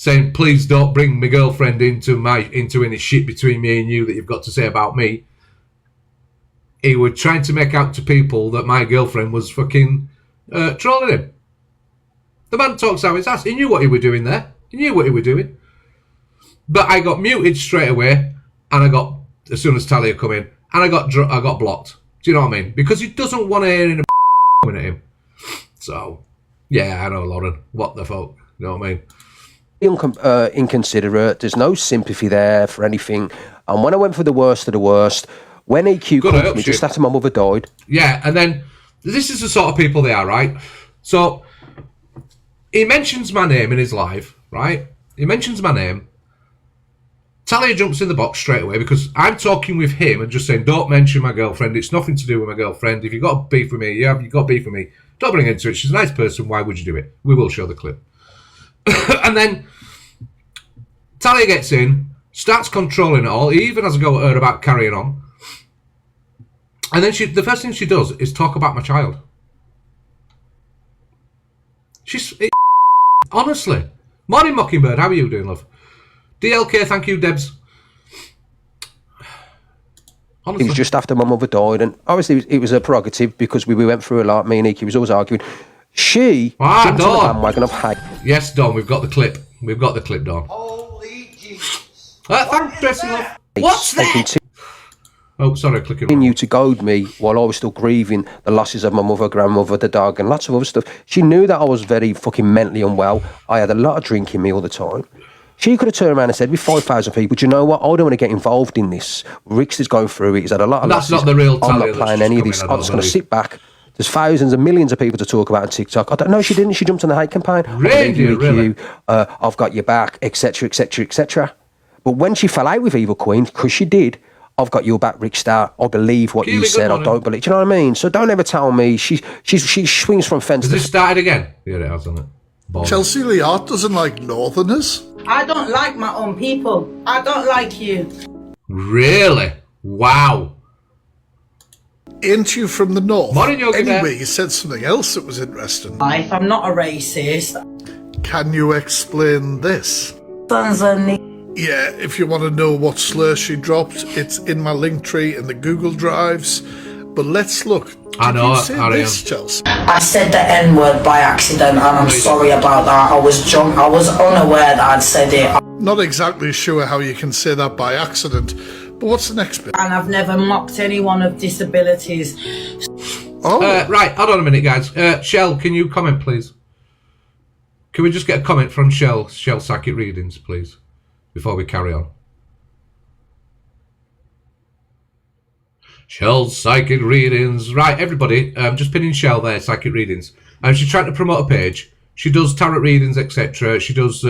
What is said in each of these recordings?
saying, please don't bring my girlfriend into any shit between me and you that you've got to say about me. He was trying to make out to people that my girlfriend was fucking trolling him. The man talks out his ass. He knew what he was doing there. He knew what he was doing. But I got muted straight away, and as soon as Talia come in, and I got blocked. Do you know what I mean? Because he doesn't want to hear any coming at him. So, yeah, I know, Lauren. What the fuck? You know what I mean? Inconsiderate. There's no sympathy there for anything. And when I went for the worst of the worst, when EQ called me just after my mother died. Yeah, and then this is the sort of people they are, right? So he mentions my name in his live, right? He mentions my name. Talia jumps in the box straight away because I'm talking with him and just saying, don't mention my girlfriend. It's nothing to do with my girlfriend. If you've got beef with me, you've got beef with me. Don't bring her into it. She's a nice person. Why would you do it? We will show the clip. And then Talia gets in, starts controlling it all. He even has a go at her about carrying on. And then the first thing she does is talk about my child. Honestly. Morning, Mockingbird. How are you doing, love? DLK, thank you, Debs. Honestly. It was just after my mother died, and obviously it was a prerogative because we went through a lot. Me and Nikki was always arguing. She jumped on the bandwagon of hate. Yes, Don, we've got the clip. We've got the clip, Don. Holy Jesus. Thanks, Dressing Love. What's that? Oh, sorry, clicking. Continue to goad me while I was still grieving the losses of my mother, grandmother, the dog, and lots of other stuff. She knew that I was very fucking mentally unwell. I had a lot of drink in me all the time. She could have turned around and said, with 5,000 people, do you know what? I don't want to get involved in this. Rick's is going through it. He's had a lot of losses. That's not the real Talia. I'm not playing any of this. I'm just going to sit back. There's thousands and millions of people to talk about on TikTok. I don't know. She didn't. She jumped on the hate campaign. Really? I've got your back, etc., etc., etc. But when she fell out with Evil Queen, because she did, I've got your back, Rick Star. I believe what you said. I don't believe. Do you know what I mean? So don't ever tell me she swings from fence. Has this started again? Yeah, it has, hasn't it? Ball. Chelsea Leart doesn't like Northerners. I don't like my own people. I don't like you. Really? Wow. Ain't you from the north? Morning, Yogi anyway, there. you said something else that was interesting. I'm not a racist. Can you explain this? Yeah, if you want to know what slur she dropped, it's in my link tree in the Google Drives. But let's look. I know, you say this, Chelsea? I said the N-word by accident, and I'm sorry about that. I was drunk. I was unaware that I'd said it. Not exactly sure how you can say that by accident, but what's the next bit? And I've never mocked anyone of disabilities. Oh. Right, hold on a minute, guys. Shell, can you comment, please? Can we just get a comment from Shell Psychic Readings, please, before we carry on? Shell Psychic Readings. Right, everybody, just pinning Shell there, Psychic Readings. She's trying to promote a page. She does tarot readings, etc. She does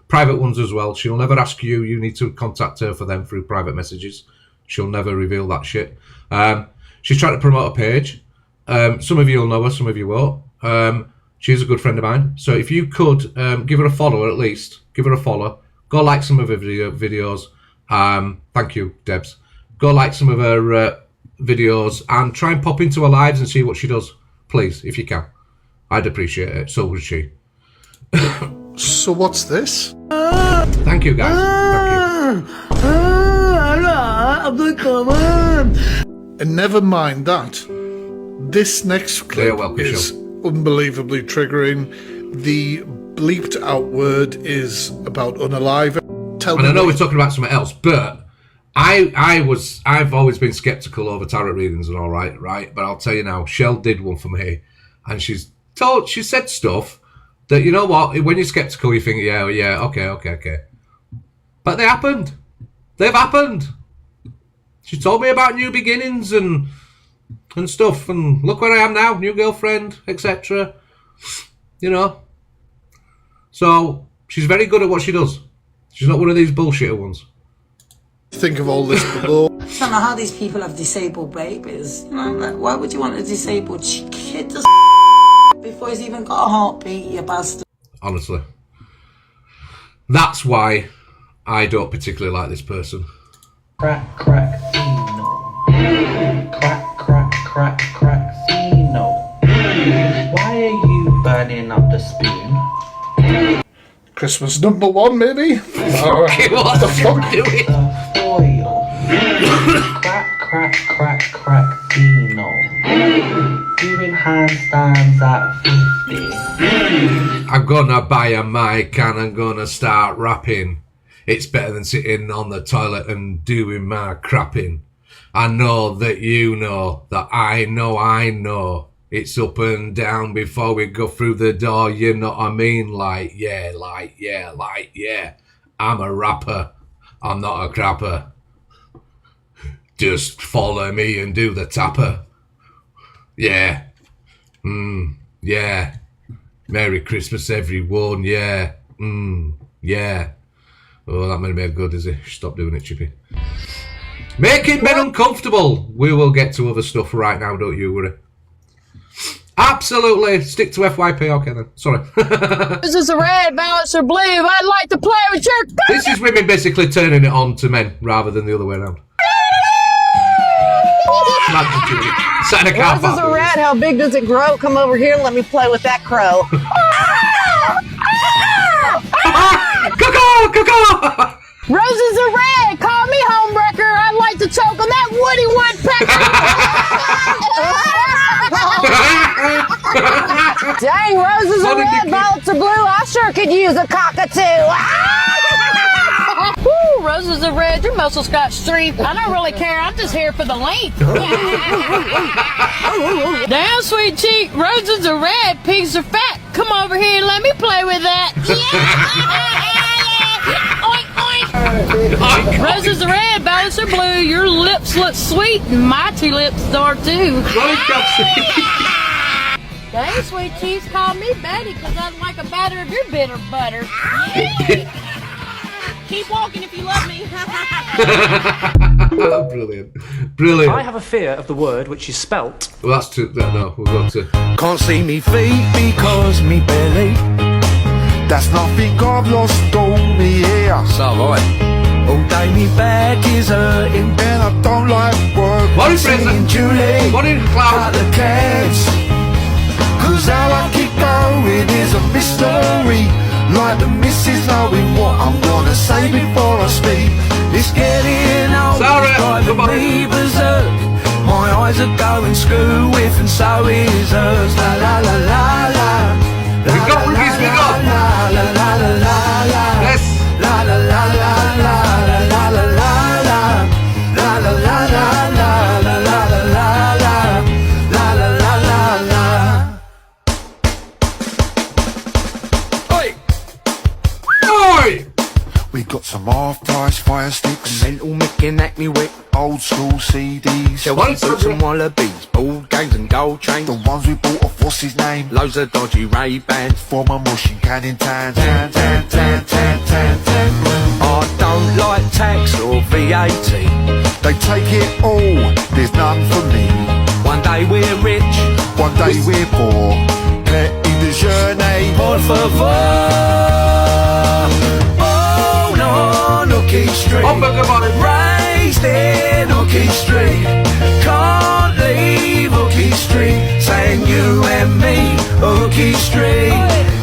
private ones as well. She'll never ask you. You need to contact her for them through private messages. She'll never reveal that shit. She's trying to promote a page. Some of you will know her, some of you won't. She's a good friend of mine. So if you could give her a follow, at least. Give her a follow. Go like some of her videos. Thank you, Debs. Go like some of her videos and try and pop into her lives and see what she does. Please, if you can. I'd appreciate it. So would she. So what's this? Thank you, guys. Thank you. And never mind that. This next clip is unbelievably triggering. The bleeped out word is about unalive. And I know we're talking about something else, but I've always been skeptical over tarot readings and all right? But I'll tell you now, Shell did one for me, and she said stuff that, you know what, when you're skeptical, you think, yeah, okay. But they happened. They've happened. She told me about new beginnings and stuff, and look where I am now, new girlfriend, etc. You know. So she's very good at what she does. She's not one of these bullshitter ones. Think of all this below. I don't know how these people have disabled babies. You know, like, why would you want a disabled kid to before he's even got a heartbeat, you bastard? Honestly. That's why I don't particularly like this person. Crack, Fino. Why are you burning up the spoon? Christmas #1, maybe? What the fuck doing? Foil. crack, Dino. Doing handstands at 50. I'm gonna buy a mic and I'm gonna start rapping. It's better than sitting on the toilet and doing my crapping. I know that you know that I know. It's up and down before we go through the door, you know what I mean? Like, yeah. I'm a rapper, I'm not a crapper. Just follow me and do the tapper. Yeah. Yeah. Merry Christmas, everyone, yeah. Yeah. Oh, that made me good, is it? Stop doing it, Chippy. Making men uncomfortable. We will get to other stuff right now, don't you worry. Absolutely. Stick to FYP. Okay then. Sorry. This is a red, balance, or blue. I'd like to play with your... This is women basically turning it on to men rather than the other way around. Sat in a car This is a rat. How big does it grow? Come over here. Let me play with that crow. Caw-caw! Roses are red. Call me homewrecker. I'd like to choke on that woody woodpecker. Dang, roses are red, violets are blue. I sure could use a cockatoo. Woo, roses are red. Your muscles got strength. I don't really care. I'm just here for the length. Damn, sweet cheek. Roses are red. Pigs are fat. Come over here and let me play with that. Oink, oink. Roses are red, violets are blue. Your lips look sweet, and my two lips are too. Dang, sweet cheese, call me Betty, because I'd like a batter of your bitter butter. Keep walking if you love me. Brilliant. I have a fear of the word which is spelt. Well, that's too... No, we'll go to... Can't see me feet because me belly. That's nothing, I've lost all me hair. So right. All day me back is hurting, and I don't like work. What is singing Julie? What is cloud? The cats. Cause how I keep going is a mystery. Like the missus knowing what I'm gonna say before I speak. It's getting old, Sorry, driving me berserk. My eyes are going screw with, and so is hers. La la la la la. We got rookies, we got. La la la la la la. Yes. La la la la la la la la la la. La la la la la la la la la la. La la la la la. Oi! Oi! We got some half-price fire sticks, mental micking at me with old school CDs, What? boots and wallabies, ball games and gold chains, the ones we bought off what's his name, loads of dodgy Ray-Bans for my mush in Canning Town. I don't like tax or VAT, they take it all, there's none for me. One day we're rich, one day we're poor, pet in the journey, por favor. Nookie Street, raised in Nookie Street, can't leave Nookie Street, saying you and me, Nookie Street,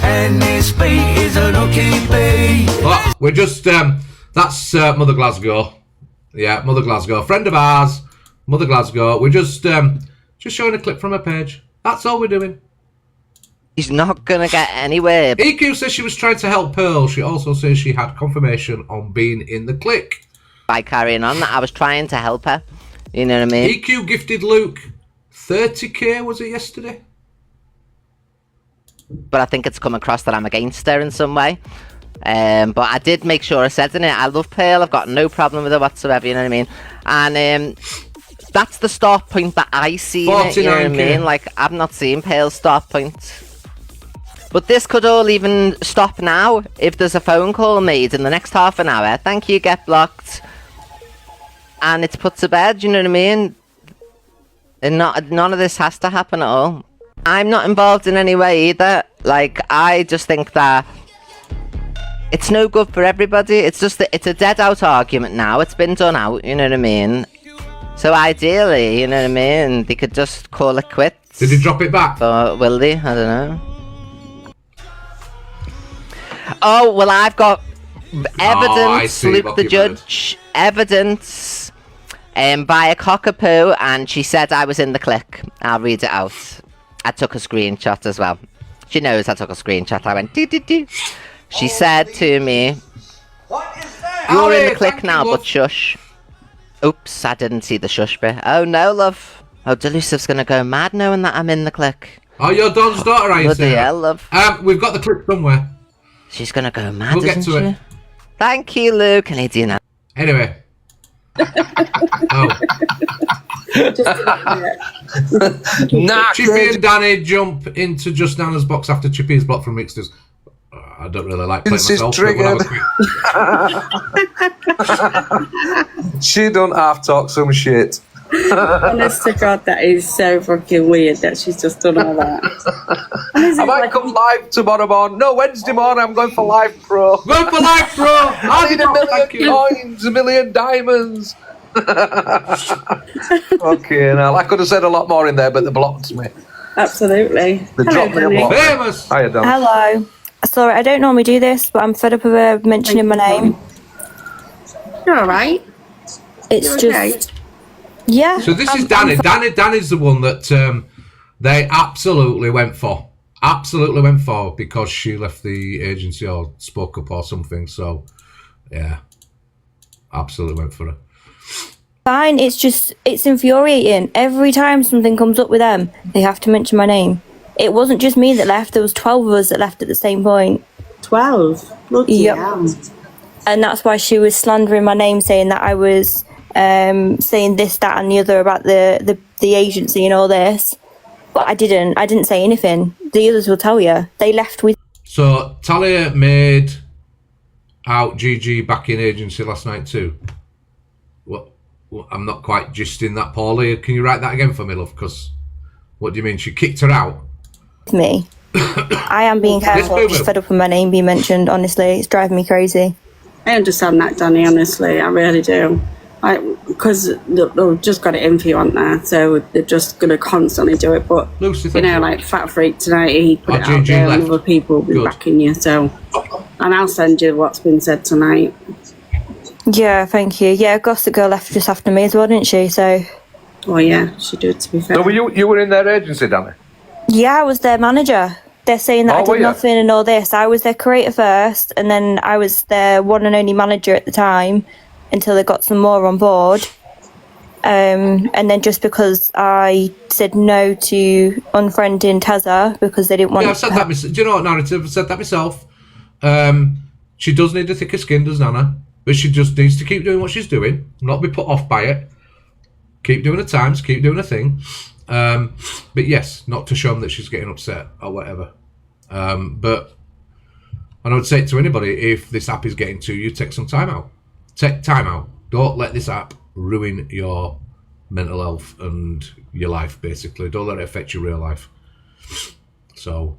and this beat is a Nookie beat. Well, we're just, that's Mother Glasgow. Yeah, Mother Glasgow. Friend of ours, Mother Glasgow. We're just showing a clip from her page. That's all we're doing. He's not gonna get anywhere. EQ says she was trying to help Pearl. She also says she had confirmation on being in the click. By carrying on, that I was trying to help her. You know what I mean? EQ gifted Luke 30k, was it yesterday? But I think it's come across that I'm against her in some way. But I did make sure I said in it, I love Pearl. I've got no problem with her whatsoever. You know what I mean? And that's the start point that I see. It, you know what I mean? Like I've not seen Pearl's start point. But this could all even stop now if there's a phone call made in the next half an hour. Thank you, get blocked. And it's put to bed, you know what I mean? And none of this has to happen at all. I'm not involved in any way either. Like, I just think that it's no good for everybody. It's just that it's a dead out argument now. It's been done out, you know what I mean? So ideally, you know what I mean, they could just call it quits. Did he drop it back? But will they? I don't know. Oh, well, I've got I evidence, see, Luke the Mockingbird. judge. Evidence by a cockapoo, and she said I was in the click. I'll read it out. I took a screenshot as well. She knows I took a screenshot. I went, doo, doo, doo. She said to me, "You're in the click now, but shush." Oops, I didn't see the shush bit. Oh, no, love. Oh, Delusive's going to go mad knowing that I'm in the click. Oh, you're Don's daughter, are you, Bloody Sarah? hell, love. We've got the clip somewhere. She's going to go mad, We'll get isn't to she? it. Thank you, Luke. Canadian. Anyway. Oh. Nah, Chippy and Danny jump into Just Nana's box after Chippy is blocked from Mixters. I don't really like playing She's myself, but we'll have a quick... She don't half talk some shit. Honest to God, that is so fucking weird that she's just done all that. I might come live tomorrow morning. No, Wednesday morning I'm going for Live Pro. Going for Live Pro! I need 1 million coins, 1 million diamonds. Okay, now I could have said a lot more in there, but they blocked me. Absolutely. They dropped me a block. Famous! Hiya, Dan. Hello. Sorry, I don't normally do this, but I'm fed up of her mentioning my name. You're alright. It's You're just... okay. Yeah. So this is Danny. Danny's the one that they absolutely went for. Absolutely went for because she left the agency or spoke up or something. So, yeah. Absolutely went for her. Fine, it's infuriating. Every time something comes up with them, they have to mention my name. It wasn't just me that left, there was 12 of us that left at the same point. 12? Bloody hell. And that's why she was slandering my name, saying that I was saying this, that and the other about the agency and all this. But I didn't say anything. The others will tell you. They left with... So, Talia made out GG back in agency last night too. What? I'm not quite gisting that, Paulie. Can you write that again for me, love? Because what do you mean? She kicked her out? Me. I am being careful. I'm just fed up with my name being mentioned, honestly. It's driving me crazy. I understand that, Danny, honestly. I really do. Because they've just got it in for you, aren't they? So they're just going to constantly do it. But, Lucy, you know, like Fat Freak tonight, he put it out there and other people will be backing you. So, and I'll send you what's been said tonight. Yeah, thank you. Yeah, Gossip Girl left just after me as well, didn't she? So... Well, yeah, she did, to be fair. So were you were in their agency, Danny? Yeah, I was their manager. They're saying that I did nothing and all this. I was their creator first, and then I was their one and only manager at the time until they got some more on board. And then just because I said no to unfriending Tazza because they didn't want... Yeah, I've said that. Do you know what, narrative? I've said that myself. She does need a thicker skin, does Nana? But she just needs to keep doing what she's doing, not be put off by it. Keep doing her times, keep doing her thing. But yes, not to show them that she's getting upset or whatever. But I would say it to anybody, if this app is getting to you, take some time out. Take time out. Don't let this app ruin your mental health and your life, basically. Don't let it affect your real life. So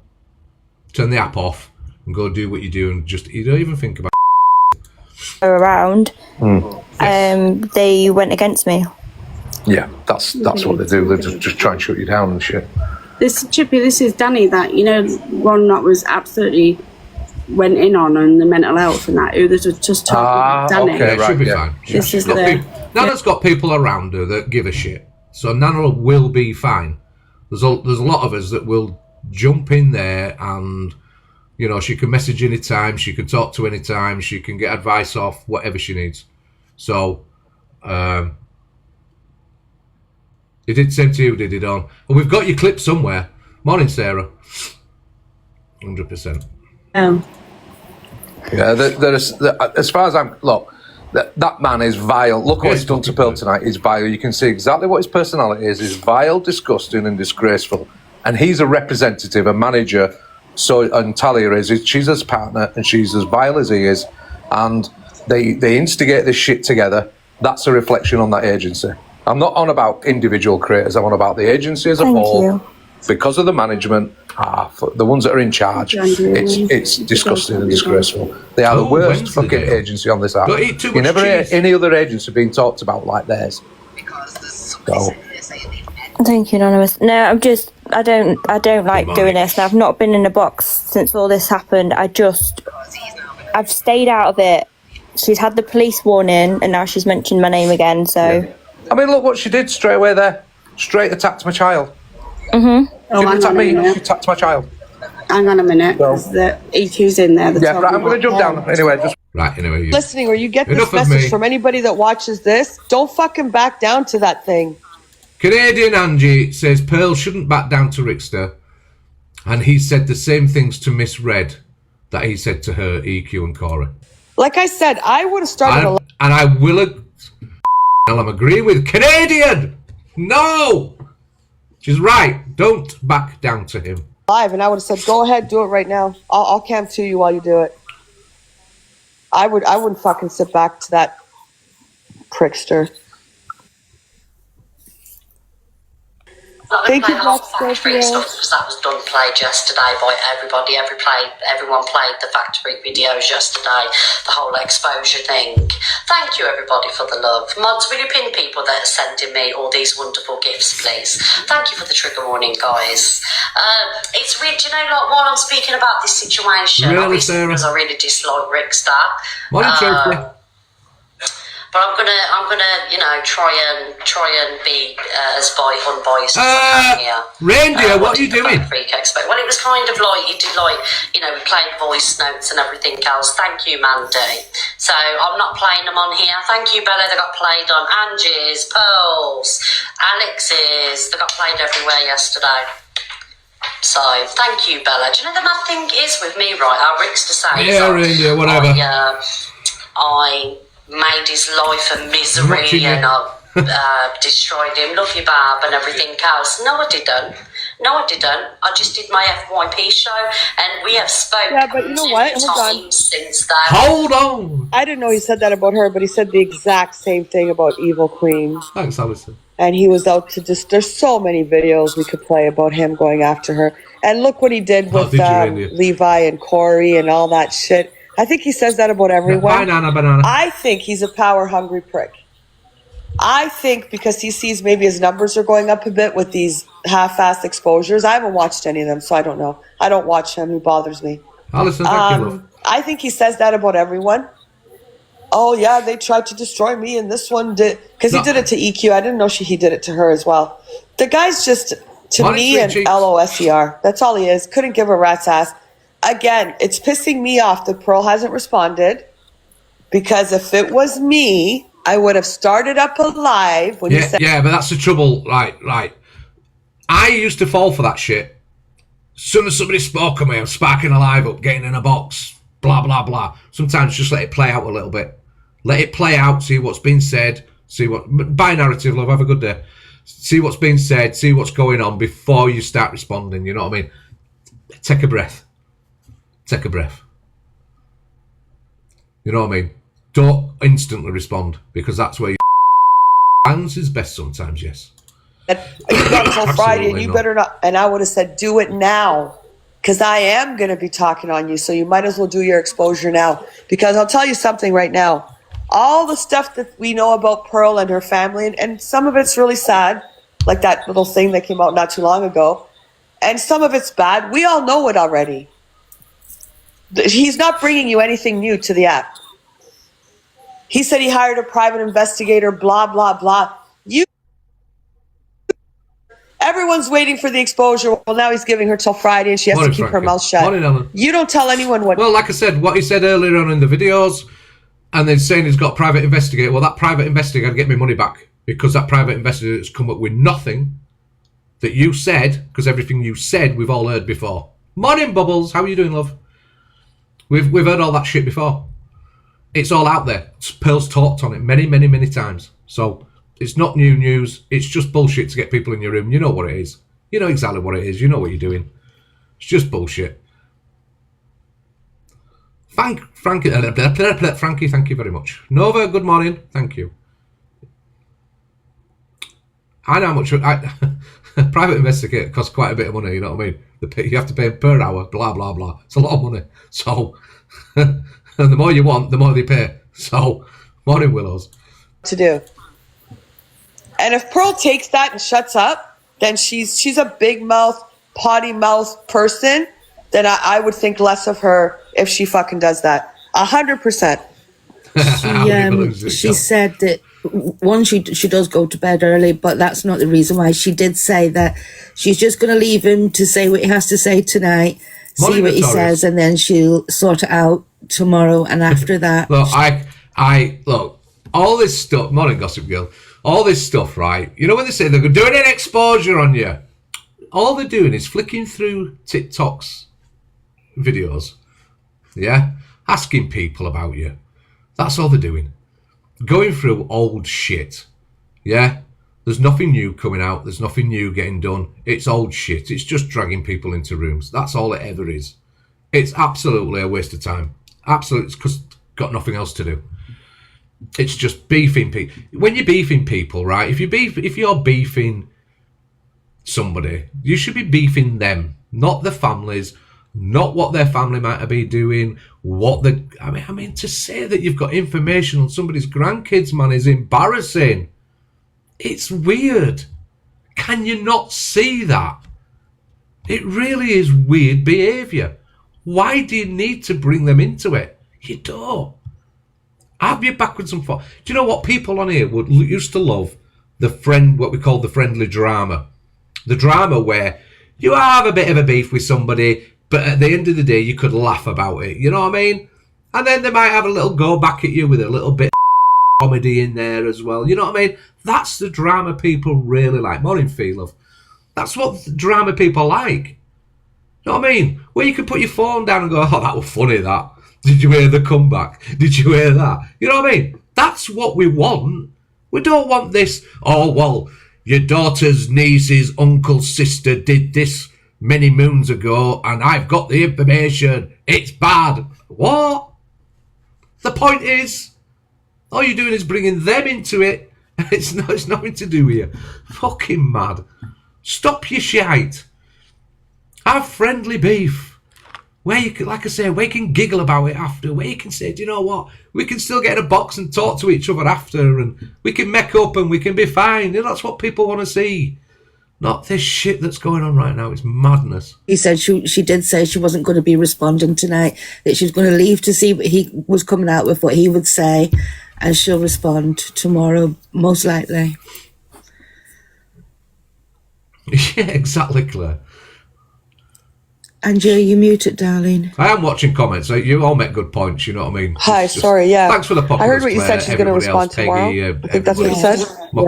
turn the app off and go do what you do, and just, you don't even think about around. They went against me. Yeah, that's what they do. They just try and shut you down and shit. This Chippy, this is Danny, that, you know, one that was absolutely went in on and the mental health and that, who was just talking about Danny. Okay, right, should be fine. This is Nana's got people around her that give a shit, so Nana will be fine. There's a lot of us that will jump in there, and you know, she can message anytime, she can talk to anytime, she can get advice off, whatever she needs. So he did the same to you, did he, Dawn? And we've got your clip somewhere. Morning, Sarah. 100%. Yeah, as far as I'm... Look, that man is vile. Look what he's done to Pearl tonight. He's vile. You can see exactly what his personality is. He's vile, disgusting and disgraceful. And he's a representative, a manager. And Talia is. She's his partner and she's as vile as he is. And they instigate this shit together. That's a reflection on that agency. I'm not on about individual creators. I'm on about the agency as a whole. Because of the management, the ones that are in charge, it's disgusting and disgraceful. They are the worst fucking agency on this app. You never hear any other agency being talked about like theirs. So. Thank you, Anonymous. No, I don't like doing this. And I've not been in a box since all this happened. I've stayed out of it. She's had the police warning, and now she's mentioned my name again. So, I mean, look what she did straight away there. Straight attacked my child. Mhm. She didn't attack me. She attacked my child. Hang on a minute, because the EQ's in there. Yeah, right, I'm going to jump down anyway. Just right, anyway. You... Listening, or you get Enough this of message me. from anybody that watches this, don't fucking back down to that thing. Canadian Angie says Pearl shouldn't back down to Rickster, and he said the same things to Miss Red that he said to her, EQ and Cora. Like I said, I would have started And I will I'm agreeing with Canadian. No, she's right. Don't back down to him. live, and I would have said, "Go ahead, do it right now. I'll camp to you while you do it." I wouldn't fucking sit back to that prickster. Thank you, factory stuff because that was done played yesterday by everybody. Everyone played the factory videos yesterday. The whole exposure thing. Thank you, everybody, for the love. Mods, will you pin people that are sending me all these wonderful gifts, please? Thank you for the trigger warning, guys. It's weird, you know, like while I'm speaking about this situation, Really, obviously because I really dislike Rickster. Morning, Chippy. But I'm gonna, you know, try and be as unbiased as I can here. Reindeer, what are you doing? Freak expert. Well, it was kind of like you did, like, you know, we played voice notes and everything else. Thank you, Mandy. So I'm not playing them on here. Thank you, Bella. They got played on Angie's, Pearl's, Alex's. They got played everywhere yesterday. So thank you, Bella. Do you know the mad thing is with me, right? Our Rick's to say. Yeah, Reindeer, whatever. I made his life a misery and I destroyed him, love you, Barb, and everything else. No, I didn't. I just did my FYP show, and we have spoken. Yeah, but you know what? Hold on. Since that. Hold on. I didn't know he said that about her, but he said the exact same thing about Evil Queen. Thanks, Alison. And he was out to just. There's so many videos we could play about him going after her. And look what he did with Levi and Corey and all that shit. I think he says that about everyone. Banana. I think he's a power-hungry prick. I think because he sees maybe his numbers are going up a bit with these half-assed exposures. I haven't watched any of them, so I don't know. I don't watch him. He bothers me. Alison, thank you, love. I think he says that about everyone. Oh, yeah, they tried to destroy me, and this one did. Because he did it to EQ. I didn't know he did it to her as well. The guy's just, to me, an LOSER. That's all he is. Couldn't give a rat's ass. Again, it's pissing me off that Pearl hasn't responded, because if it was me, I would have started up a live when he said... Yeah, but that's the trouble. Right. I used to fall for that shit. As soon as somebody spoke of me, I'm sparking a live up, getting in a box, blah, blah, blah. Sometimes just let it play out a little bit. Let it play out, see what's been said, by narrative, love, have a good day. See what's being said, see what's going on before you start responding, you know what I mean? Take a breath. Take a breath. You know what I mean? Don't instantly respond, because that's where your hands is best sometimes, yes. You got until Friday, and you better not. And I would have said, do it now, because I am going to be talking on you, so you might as well do your exposure now. Because I'll tell you something right now. All the stuff that we know about Pearl and her family, and some of it's really sad, like that little thing that came out not too long ago, and some of it's bad. We all know it already. He's not bringing you anything new to the app. He said he hired a private investigator, blah, blah, blah. Everyone's waiting for the exposure. Well, now he's giving her till Friday, and she has to keep her mouth shut. You don't tell anyone what... Well, like I said, what he said earlier on in the videos, and then saying he's got a private investigator. Well, that private investigator get me money back, because that private investigator has come up with nothing that you said, because everything you said we've all heard before. Morning, Bubbles. How are you doing, love? We've heard all that shit before. It's all out there. Pearl's talked on it many, many, many times. So it's not new news. It's just bullshit to get people in your room. You know what it is. You know exactly what it is. You know what you're doing. It's just bullshit. Frankie, thank you very much. Nova, good morning. Thank you. I know how much... a private investigator costs quite a bit of money, you know what I mean? You have to pay per hour, blah, blah, blah. It's a lot of money. So, and the more you want, the more they pay. So, morning, Willows. To do. And if Pearl takes that and shuts up, then she's a big mouth, potty mouth person, then I would think less of her if she fucking does that. 100%. She said that one, she does go to bed early, but that's not the reason why. She did say that she's just going to leave him to say what he has to say tonight, see what he says, and then she'll sort it out tomorrow. And after that, look, I look, all this stuff. Morning, Gossip Girl. All this stuff, right? You know when they say they're doing an exposure on you, all they're doing is flicking through TikTok's videos, yeah, asking people about you. That's all they're doing. Going through old shit, yeah? There's nothing new coming out. There's nothing new getting done. It's old shit. It's just dragging people into rooms. That's all it ever is. It's absolutely a waste of time. Absolutely, it's because got nothing else to do. It's just beefing people. When you're beefing people, right? If you're beefing somebody, you should be beefing them, not the families, not what their family might be doing. I mean, to say that you've got information on somebody's grandkids, man, is embarrassing. It's weird. Can you not see that? It really is weird behaviour. Why do you need to bring them into it? You don't. Have you backwards and forwards? Do you know what people on here used to love? What we call the friendly drama. The drama where you have a bit of a beef with somebody, but at the end of the day, you could laugh about it. You know what I mean? And then they might have a little go back at you with a little bit of comedy in there as well. You know what I mean? That's the drama people really like. Morning, Love. That's what drama people like. You know what I mean? Where you can put your phone down and go, oh, that was funny, that. Did you hear the comeback? Did you hear that? You know what I mean? That's what we want. We don't want this, oh, well, your daughter's niece's uncle's sister did this many moons ago and I've got the information. It's bad. What? The point is, all you're doing is bringing them into it. It's nothing to do with you. Fucking mad. Stop your shite. Have friendly beef. Where you can, like I say, where you can giggle about it after. Where you can say, do you know what? We can still get in a box and talk to each other after, and we can make up and we can be fine. You know, that's what people want to see. Not this shit that's going on right now. It's madness. he said she did say she wasn't going to be responding tonight, that she was going to leave to see what he was coming out with, what he would say, and she'll respond tomorrow, most likely. Yeah, exactly, Claire. Angela, you muted, darling. I am watching comments. You all make good points, you know what I mean? Hi, sorry, yeah. Thanks for the populace, I heard what you Claire. said. She's going to respond tomorrow. I think that's what you said.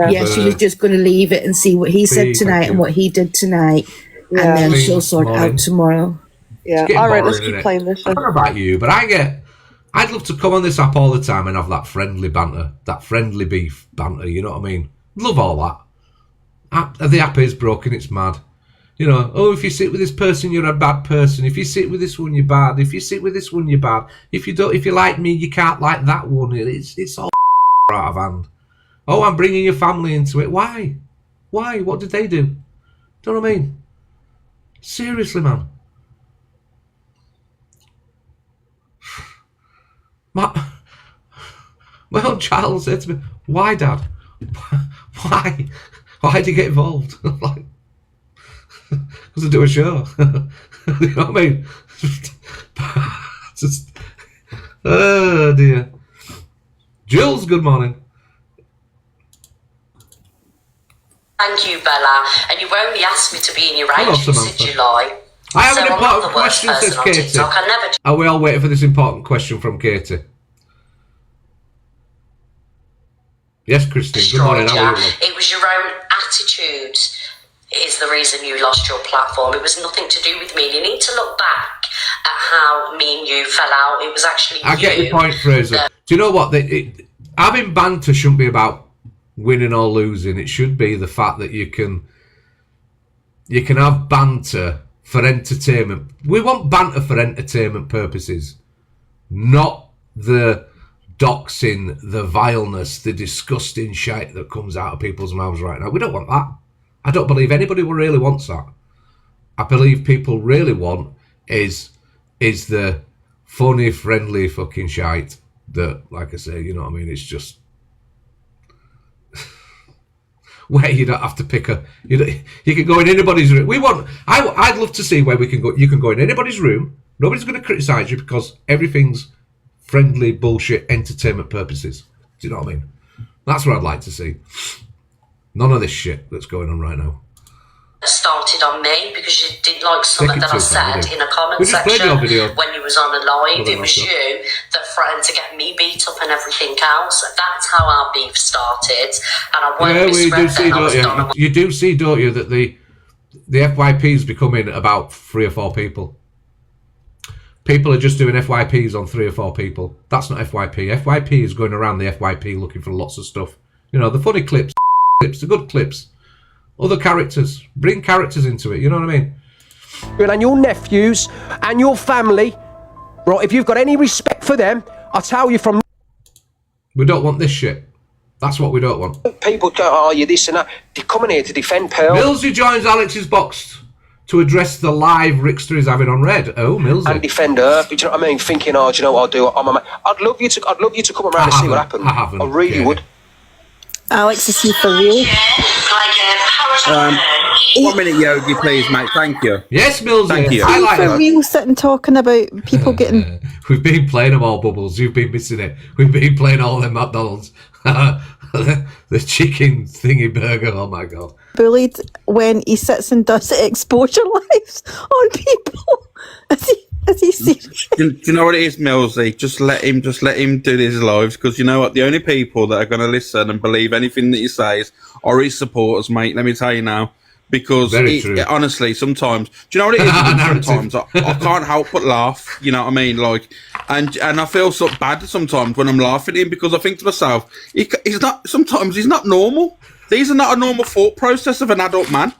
Yeah, she was just going to leave it and see what he said tonight and what he did tonight, and then she'll sort it out tomorrow. Yeah, all right, let's keep playing this. I don't know about you, but I'd love to come on this app all the time and have that friendly banter, that friendly beef banter, you know what I mean? Love all that. The app is broken, it's mad. You know, oh, if you sit with this person, you're a bad person. If you sit with this one, you're bad. If you sit with this one, you're bad. If you like me, you can't like that one. It's all out of hand. Oh, I'm bringing your family into it. Why? What did they do? Do you know what I mean? Seriously, man. My own child said to me, "Why, Dad? Why? Why did you get involved?" Like, because I do a show. You know what I mean? Just, oh dear. Jules, good morning. Thank you, Bella. And you've only asked me to be in your agent since July. I have an important question, says Katie. Are we all waiting for this important question from Katie? Yes, Christine. Good morning. How are you? It was your own attitude is the reason you lost your platform. It was nothing to do with me. You need to look back at how me and you fell out. It was actually I get your point, Fraser. Do you know what? Having banter shouldn't be about winning or losing. It should be the fact that you can have banter for entertainment. We want banter for entertainment purposes, not the doxing, the vileness, the disgusting shite that comes out of people's mouths right now. We don't want that. I don't believe anybody really wants that. I believe people really want is the funny, friendly fucking shite that, like I say, you know what I mean? It's just where you don't have to pick you can go in anybody's room. I'd love to see where we can go. You can go in anybody's room. Nobody's going to criticise you because everything's friendly bullshit entertainment purposes. Do you know what I mean? That's what I'd like to see. None of this shit that's going on right now. Started on me because you didn't like something that I said in a comment We just played section your video. when you was on a live. Well, It was you that threatened to get me beat up and everything else. That's how our beef started, and I won't Yeah, we misread do see, then. I was done. don't you? You do see, don't you, that the FYP's becoming about 3 or 4 people. People are just doing FYPs on 3 or 4 people. That's not FYP. FYP is going around the FYP looking for lots of stuff. You know, the funny clips, the good clips, other characters. Bring characters into it, you know what I mean? And your nephews and your family, right, if you've got any respect for them, I tell you from... We don't want this shit. That's what we don't want. People go, oh, you this and that. They're coming here to defend Pearl. Millsy joins Alex's box to address the live Rickster is having on Red. Oh, Millsy. And defend her. Do you know what I mean? Thinking, oh, do you know what I'll do? I'd love you to come around and see what happened. I haven't. I really would. Alex, is he for real? 1 minute, Yogi, please, mate. Thank you. Yes, Millsy. Thank you. I like For that. real, sitting talking about people getting We've been playing them all, Bubbles. You've been missing it. We've been playing all them McDonald's. The chicken thingy burger. Oh my god. bullied when he sits and does exposure lives on people. Is he serious? Do you know what it is, Millsy? Just let him do his lives, because you know what? The only people that are going to listen and believe anything that he says are his supporters, mate. Let me tell you now. Because honestly, sometimes, do you know what it is? Sometimes I can't help but laugh. You know what I mean? Like, and I feel so bad sometimes when I'm laughing at him, because I think to myself, he's not. Sometimes he's not normal. These are not a normal thought process of an adult man.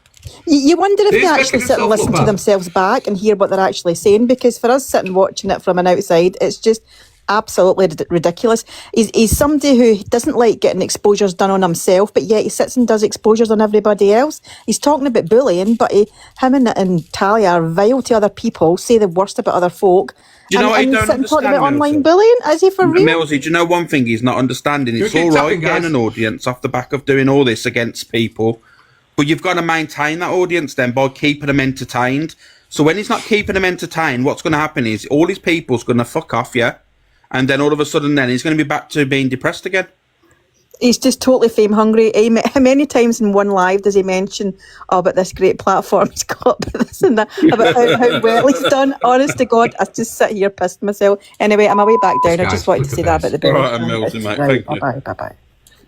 You wonder if they actually sit and listen to themselves back and hear what they're actually saying, because for us sitting watching it from an outside, it's just absolutely ridiculous. He's somebody who doesn't like getting exposures done on himself, but yet he sits and does exposures on everybody else. He's talking about bullying, but him and Talia are vile to other people, say the worst about other folk. Do you know what and you he's don't sitting talking about understand, online bullying? Is he for real? Millsy, do you know one thing he's not understanding? It's all right getting an audience off the back of doing all this against people, but you've got to maintain that audience then by keeping them entertained. So when he's not keeping them entertained, what's going to happen is all his people's going to fuck off, yeah? And then all of a sudden then he's going to be back to being depressed again. He's just totally fame hungry. How many times in one live does he mention about this great platform he's got, about this and that, about how well he's done? Honest to God, I just sit here pissed myself. Anyway, I'm away back down. I just wanted to say that about the bill. All right, Millsy, mate. Thank you. Bye-bye.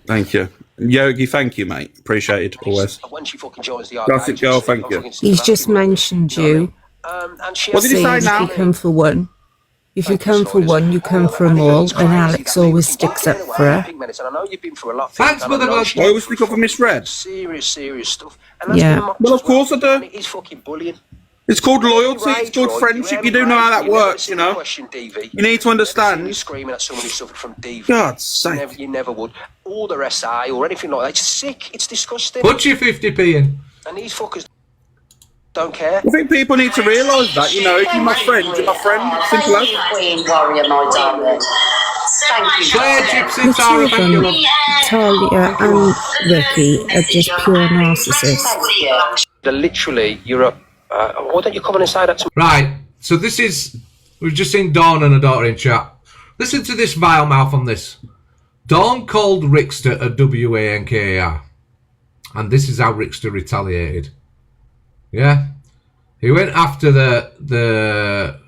Thank you. Yogi, thank you, mate. Appreciate it, always. When she fucking joins the Gossip girl, thank you. He's just mentioned you. What did he say now? If you come for one, if you come for one, you come for them all, and Alex always sticks up for her. Thanks, Mother God. I always stick up for misread. Serious stuff. Yeah. Well, of course I do. It is fucking bullying. It's called loyalty, it's called friendship. You do know how that works, you know. You need to understand. You're screaming at someone who suffered from DV. God's sake. You never would. Or their SI or anything like that. It's sick. It's disgusting. Put your 50p in. And these fuckers don't care. I think people need to realise that, you know, if you're my friend, you're my friend. Simple as. Queen warrior, my darling. Thank you. Claire, Gypsy, The Tara, two of thank you, them, love. Talia and Ricky, are just pure narcissists. Literally, you're a... why don't you come and say that to me? Right, so this is... We've just seen Dawn and her daughter in chat. Listen to this vile mouth on this. Dawn called Rickster a WANKAR. And this is how Rickster retaliated. Yeah? He went after the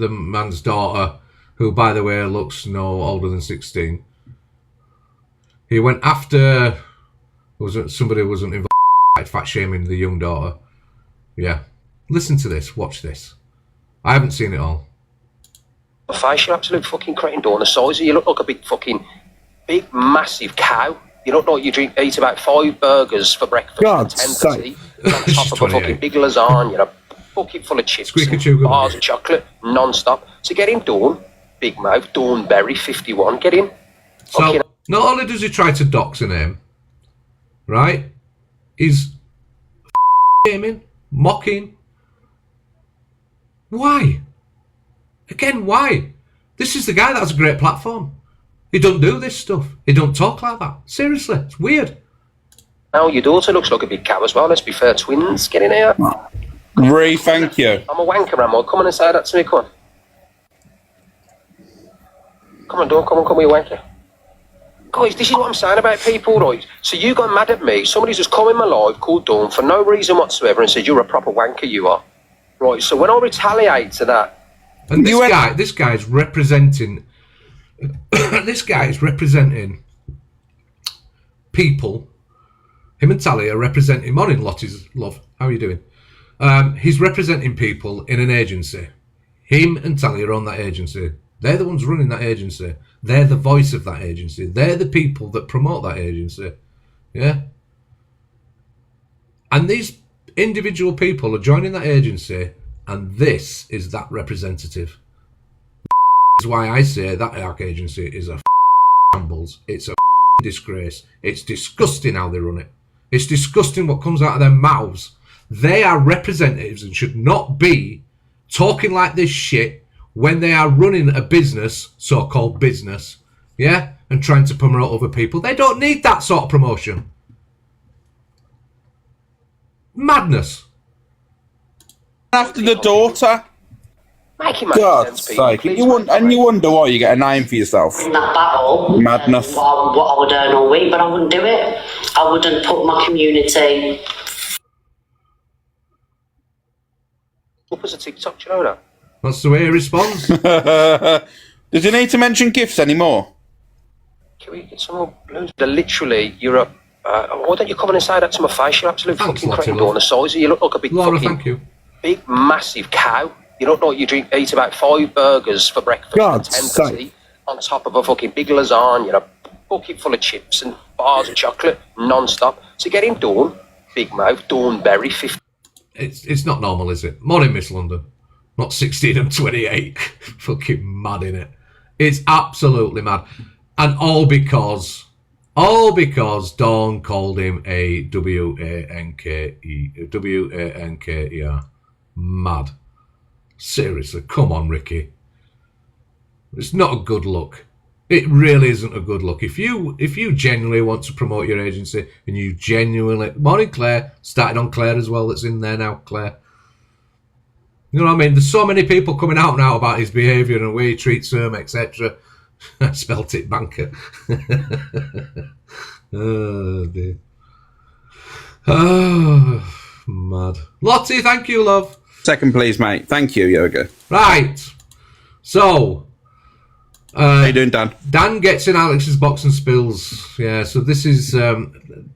man's daughter, who, by the way, looks no older than 16. He went after... Somebody who wasn't involved, fat shaming the young daughter. Yeah. Listen to this. Watch this. I haven't seen it all. Face, you absolute fucking cretin, Dawn. The size of you look like a big, massive cow. You look like you eat about 5 burgers for breakfast. God's 10 sake. on top of a fucking big lasagna, a bucket full of chips, and bars of chocolate, non-stop. So get him, Dawn. Big mouth, Dawnberry, 51. Get him. So, not only does he try to dox a name, right? He's gaming, mocking. Why? Again, why? This is the guy that has a great platform. He don't do this stuff. He don't talk like that. Seriously, it's weird. Now your daughter looks like a big cow as well. Let's be fair, twins. Get in here. Thank you. I'm a wanker, am I? Come on and say that to me, come on. Come on, Dawn, come on, you wanker. Guys, this is what I'm saying about people, right? So you got mad at me, somebody's just come in my life called Dawn for no reason whatsoever and said, you're a proper wanker, you are. Right, so when I retaliate to that... And this guy's representing... this guy is representing people. Him and Tally are representing... Morning, Lottie's love. How are you doing? He's representing people in an agency. Him and Tally are on that agency. They're the ones running that agency. They're the voice of that agency. They're the people that promote that agency. Yeah? And these individual people are joining that agency, and this is that representative. That's why I say that ARC agency is a shambles. It's a disgrace. It's disgusting how they run it. It's disgusting what comes out of their mouths. They are representatives and should not be talking like this shit when they are running a business, so-called business, yeah, and trying to promote other people. They don't need that sort of promotion. Madness. After the daughter. God's sake. You wonder why you get a name for yourself. In that battle, Madness. What I would earn all week, but I wouldn't do it. I wouldn't put my community... Up as a TikTok, do you know that? That's the way he responds. Does he need to mention gifts anymore? Can we get some more blues? They're literally, you're a... why don't you come in and say that to my face? You're absolute fucking crazy on the size. You look like a big Laura, fucking... thank you. Big, massive cow. You look like you eat about 5 burgers for breakfast. God's 10 sake. on top of a fucking big lasagna, a bucket full of chips and bars of chocolate, non-stop. So get him Dawn, big mouth, Dawnberry, 50. It's not normal, is it? Morning, Miss London. Not 16 and 28. Fucking mad, innit? It's absolutely mad. And all because Dawn called him a W-A-N-K-E-R. Mad. Seriously, come on, Ricky. It's not a good look. It really isn't a good look. If you genuinely want to promote your agency and you genuinely... Morning, Claire. Started on Claire as well. That's in there now, Claire. You know what I mean? There's so many people coming out now about his behaviour and the way he treats them, etc. I spelt it, banker. Oh, dear. Oh, mad. Lottie, thank you, love. Second, please, mate. Thank you, Yoga. Right. So... how you doing, Dan? Dan gets in Alex's box and spills. Yeah, so this is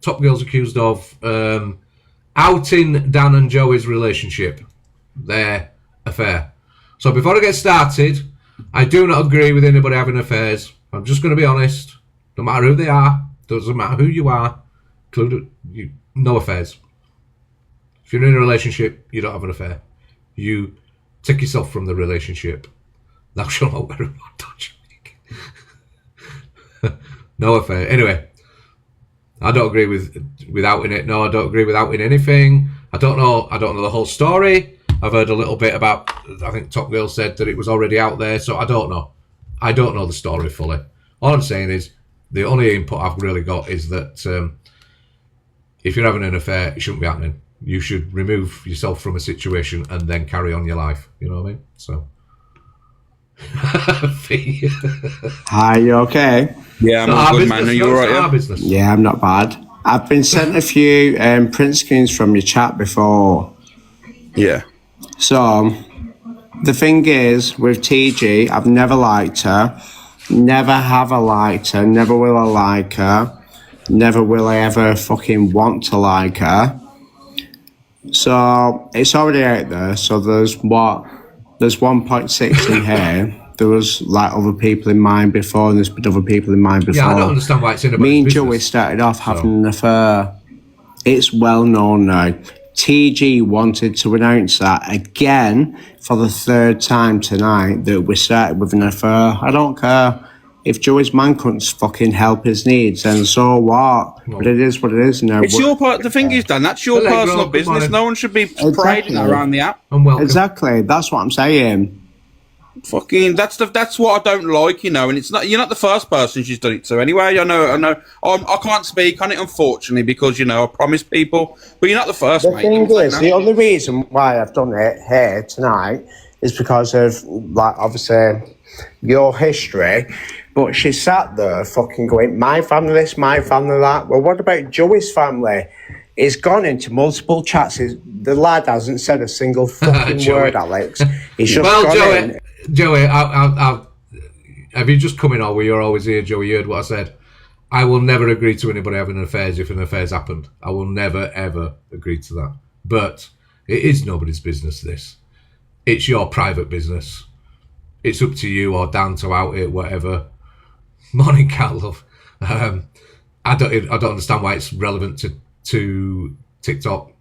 Top Girl's accused of outing Dan and Joey's relationship, their affair. So before I get started, I do not agree with anybody having affairs. I'm just going to be honest. No matter who they are, doesn't matter who you are, no affairs. If you're in a relationship, you don't have an affair. You take yourself from the relationship. Thou shalt not wear a touch. No affair. Anyway, I don't agree with outing it. No, I don't agree with outing anything. I don't know the whole story. I've heard a little bit about, I think Top Girl said that it was already out there, so I don't know. I don't know the story fully. All I'm saying is, the only input I've really got is that if you're having an affair, it shouldn't be happening. You should remove yourself from a situation and then carry on your life. You know what I mean? So... Hi, you okay? Yeah, I'm all good, man. Are you alright? Yeah, I'm not bad. I've been sent a few print screens from your chat before. Yeah. So, the thing is, with TG, I've never liked her. Never have I liked her. Never will I like her. Never will I ever fucking want to like her. So, it's already out there. So, there's 1.6 in here. There was like other people in mind before, and there's been other people in mind before. Yeah, I don't understand why it's in about me and business. Joey started off having an affair. It's well known now. TG wanted to announce that again for the 3rd time tonight that we started with an affair. I don't care. If Joey's man couldn't fucking help his needs, then so what? But it is what it is now. It's your part. The thing is, Dan, that's your personal business. No one should be parading that around the app. Exactly. That's what I'm saying. Fucking, that's what I don't like, you know. And it's not, you're not the first person she's done it to. Anyway, I know. I can't speak on it, unfortunately, because I promised people. But you're not the first, mate. The thing is, the only reason why I've done it here tonight is because of, like, obviously your history. But she sat there fucking going, my family this, my family that. Well, what about Joey's family? He's gone into multiple chats. The lad hasn't said a single fucking word, Alex. He's just gone in. Joey, have you just come in, or were you always here, Joey? You heard what I said. I will never agree to anybody having affairs if an affair's happened. I will never, ever agree to that. But it is nobody's business, this. It's your private business. It's up to you or Dan to out it, whatever. Morning, Cat Love. I don't understand why it's relevant to TikTok.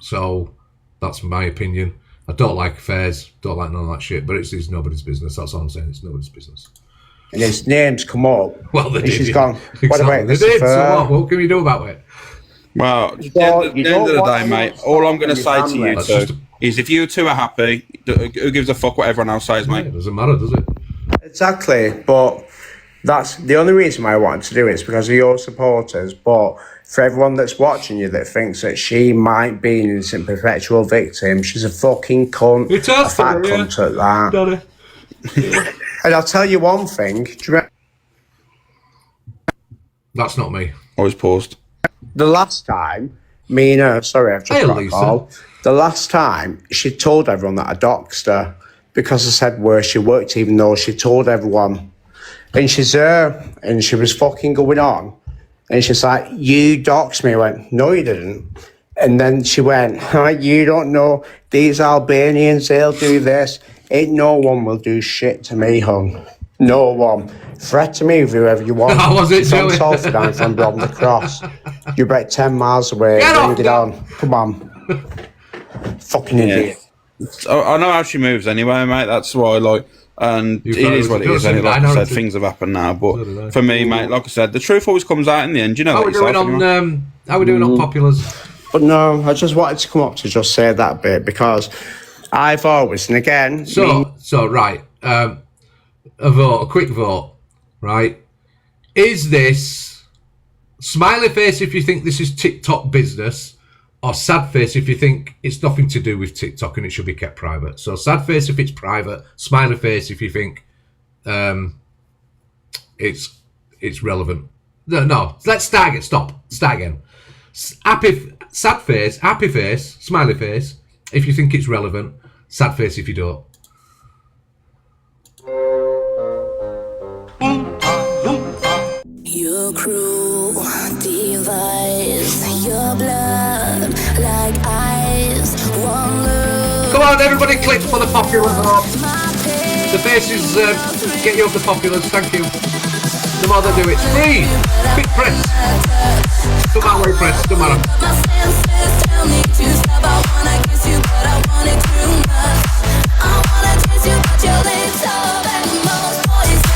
So that's my opinion. I don't like affairs, don't like none of that shit, but it's nobody's business. That's all I'm saying. It's nobody's business. And his name's come up. Well, they did. She's gone, what about this affair? So what can we do about it? Well, at the end of the day, mate, all I'm going to say to you two is if you two are happy, who gives a fuck what everyone else says, mate? It doesn't matter, does it? Exactly, but that's the only reason why I wanted to do it is because of your supporters. But for everyone that's watching you that thinks that she might be an innocent perpetual victim, she's a fucking cunt. It's a fat cunt at that. And I'll tell you one thing. That's not me. Always paused. The last time, me and her, sorry, I've just got a call. The last time, she told everyone that I doxed her because I said where she worked, even though she told everyone. And she's there, and she was fucking going on. And she's like, you doxed me. I went, no, you didn't. And then she went, you don't know, these Albanians, they'll do this. Ain't no one will do shit to me, hon. No one. Threaten me with whoever you want. How was it, from Joey? Salford, I'm from Bromley Cross. You're about 10 miles away. Bring it on. Come on. Fucking idiot. I know how she moves anyway, mate. That's why, and it is what it is. And like I said, things have happened now. But for me, mate, like I said, the truth always comes out in the end. You know how we're doing on how we doing on populars? But no, I just wanted to come up to just say that bit because I've always, and again... So right, a quick vote, right? Is this smiley face if you think this is TikTok business, or sad face if you think it's nothing to do with TikTok and it should be kept private? So sad face if it's private, smiley face if you think it's relevant. No, let's start again. Start again. Sad face, happy face, smiley face if you think it's relevant, sad face if you don't. Your cruel device, your blood like ice. One look. Come on, everybody, click for the populars. The faces get you up the populars. Thank you. The more they do, it's free. Quick press. Don't matter where you press. Don't matter. My senses tell me to stop. I wanna kiss you, but I want it too much. I wanna taste you, but your lips are the most poison.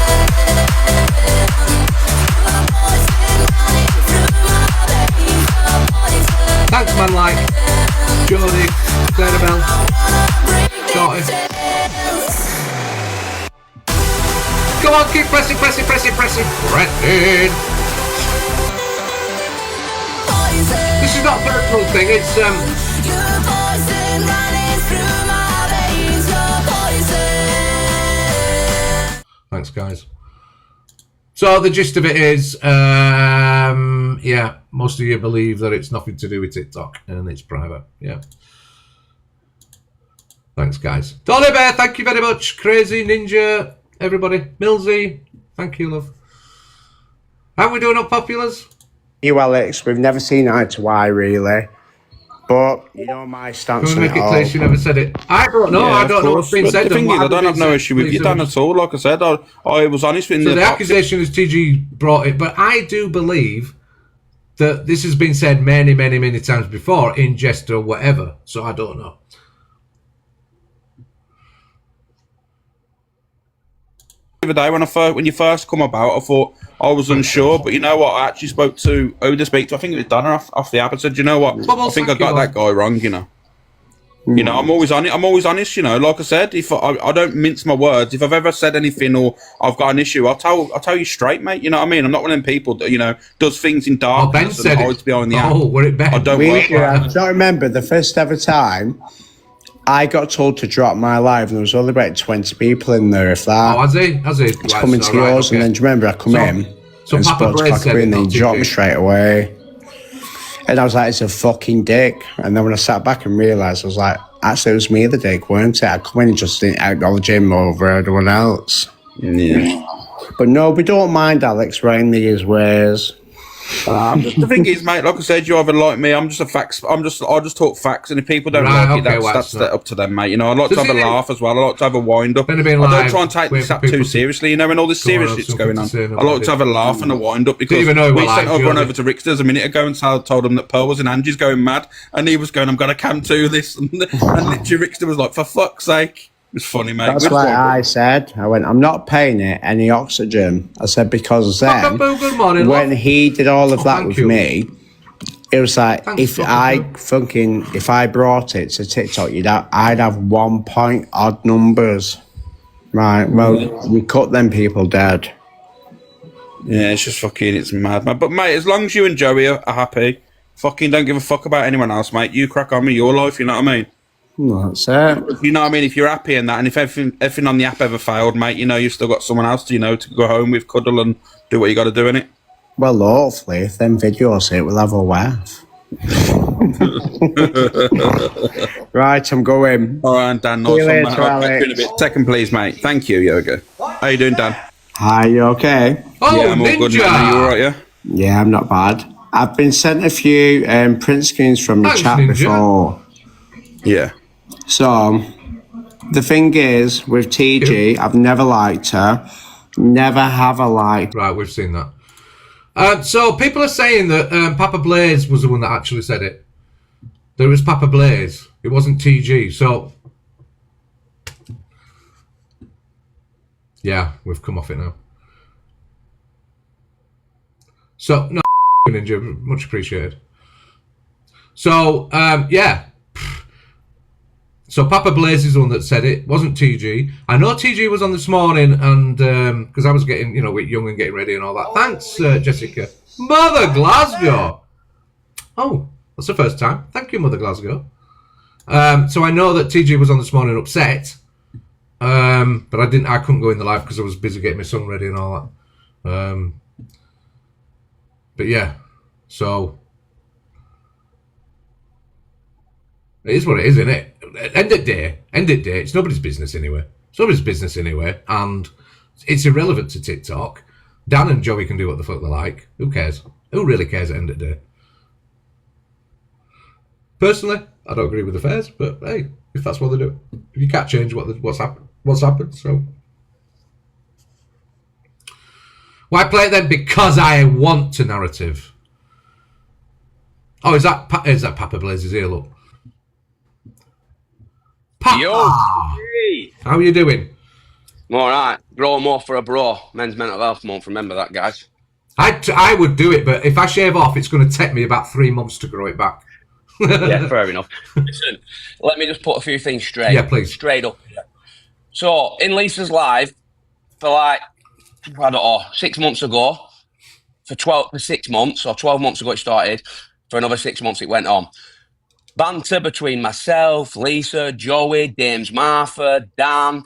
Thanks, man. Like Jodie, Clarabelle, Shorty. Come on, keep pressing. This is not a personal thing. It's Thanks, guys. So the gist of it is, yeah, most of you believe that it's nothing to do with TikTok and it's private. Yeah. Thanks, guys. Dolly Bear, thank you very much. Crazy Ninja, everybody. Millsy, thank you, love. How are we doing on populars? You, Alex, we've never seen eye to eye, really. But you know my stance on it make it clear she never said it. I don't know. Yeah, I don't know what's been said. The thing is, I don't have no issue with you, Dan, at all. Like I said, I was honest with you. So the accusation is TG brought it, but I do believe that this has been said many, many, many times before in jest or whatever. So I don't know. The other day when you first come about, I thought I was unsure, but you know what? I actually spoke to I think it was Donna off the app. I said, you know what? I think I got that guy wrong. You know, I'm always honest. You know, like I said, if I don't mince my words, if I've ever said anything or I've got an issue, I'll tell you straight, mate. You know what I mean? I'm not one of them people that does things in darkness and hides behind the app. Oh, were it Ben? I don't work like that. I don't remember the first ever time I got told to drop my live, and there was only about 20 people in there, if that. Oh, has he? It's coming to yours, and then do you remember I come in and spoke to Cockabee, and then he dropped me straight away. And I was like, it's a fucking dick. And then when I sat back and realised, I was like, actually, it was me the dick, weren't it? I come in and just didn't acknowledge him over everyone else. Yeah. But no, we don't mind Alex writing his ways. The thing is, mate, like I said, you either like me. I just talk facts, and if people don't like it, that's up to them, mate. You know, I like to have a laugh as well. I like to have a wind up. I don't try and take this up too seriously. You know, when all this serious shit's going on, I like to have a laugh and a wind up because we sent everyone over to Rickster's a minute ago and told them that Pearl was in Angie's going mad, and he was going, "I'm going to cam to this," and literally Rickster was like, "For fuck's sake." It was funny, mate. That's what I said. I went, I'm not paying it any oxygen. I said, because then, when he did all of that with me, it was like, if I brought it to TikTok, I'd have 1 point odd numbers. Right, well, we cut them people dead. Yeah, it's just fucking, it's mad, man. But, mate, as long as you and Joey are happy, fucking don't give a fuck about anyone else, mate. You crack on with your life, you know what I mean? Well, that's it. You know what I mean? If you're happy in that, and if everything on the app ever failed, mate, you know you've still got someone else to go home with, cuddle, and do what you got to do in it. Well, hopefully, if them videos hit, we'll have a laugh. Right, I'm going. All right, Dan. See you later, Alex. Second, please, mate. Thank you, Yoga. How you doing, Dan? Hi, you okay? Oh, yeah, I'm all good, mate. Are you all right, yeah? Yeah, I'm not bad. I've been sent a few print screens from the chat Ninja. before. Yeah. So, the thing is, with TG, I've never liked her. Never have I liked. Right, we've seen that. So, people are saying that Papa Blaze was the one that actually said it. There was Papa Blaze. It wasn't TG. So, yeah, we've come off it now. So, no, Ninja, much appreciated. So, yeah. So Papa Blaze is the one that said it, wasn't TG. I know TG was on this morning, and because I was getting, with Young and getting ready and all that. Thanks, Jessica. Mother Glasgow. Oh, that's the first time. Thank you, Mother Glasgow. So I know that TG was on this morning upset, but I couldn't go in the live because I was busy getting my son ready and all that. But yeah, so it is what it is, isn't it? End of day, it's nobody's business anyway. It's nobody's business anyway, and it's irrelevant to TikTok. Dan and Joey can do what the fuck they like. Who cares? Who really cares at the end of the day? Personally, I don't agree with the fares, but hey, if that's what they do, you can't change what's happened. So why play it then? Because I want to narrative. Oh, is that Papa Blaze's ear? Look. Papa. Yo, how are you doing? I'm all right. Grow more for a bro. Men's Mental Health Month. Remember that, guys. I would do it, but if I shave off, it's going to take me about 3 months to grow it back. Yeah, fair enough. Listen, let me just put a few things straight. Yeah, please. Straight up. So, in Lisa's live, for like, I don't know, 6 months ago, for 6 months, or 12 months ago it started, for another 6 months it went on. Banter between myself, Lisa, Joey, Dames Martha, Dan,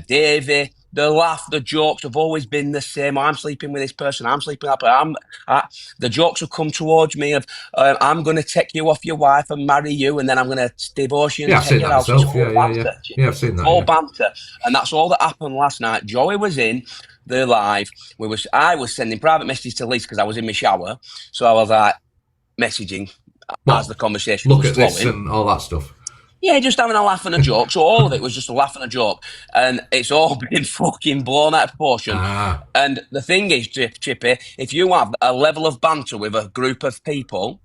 Davey. The laugh, the jokes have always been the same. I'm sleeping with this person. I'm sleeping with that person. The jokes have come towards me of, I'm going to take you off your wife and marry you, and then I'm going to divorce you and take you out. Yeah, I've seen that. All banter. And that's all that happened last night. Joey was in the live. I was sending private messages to Lisa because I was in my shower. So I was like, messaging as the conversation was flowing. Look at this and all that stuff. Yeah, just having a laugh and a joke. So all of it was just a laugh and a joke. And it's all been fucking blown out of proportion. And the thing is, Chippy, if you have a level of banter with a group of people,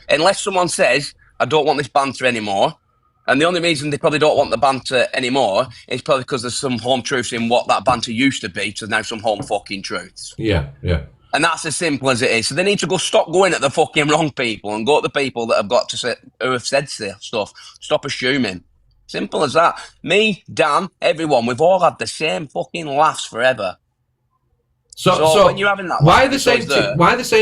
unless someone says, I don't want this banter anymore, and the only reason they probably don't want the banter anymore is probably because there's some home truths in what that banter used to be to now some home fucking truths. Yeah. And that's as simple as it is. So they need to stop going at the fucking wrong people and go at the people that have got to say, who have said stuff. Stop assuming. Simple as that. Me, Dan, everyone, we've all had the same fucking laughs forever. So when you're having that, why are they saying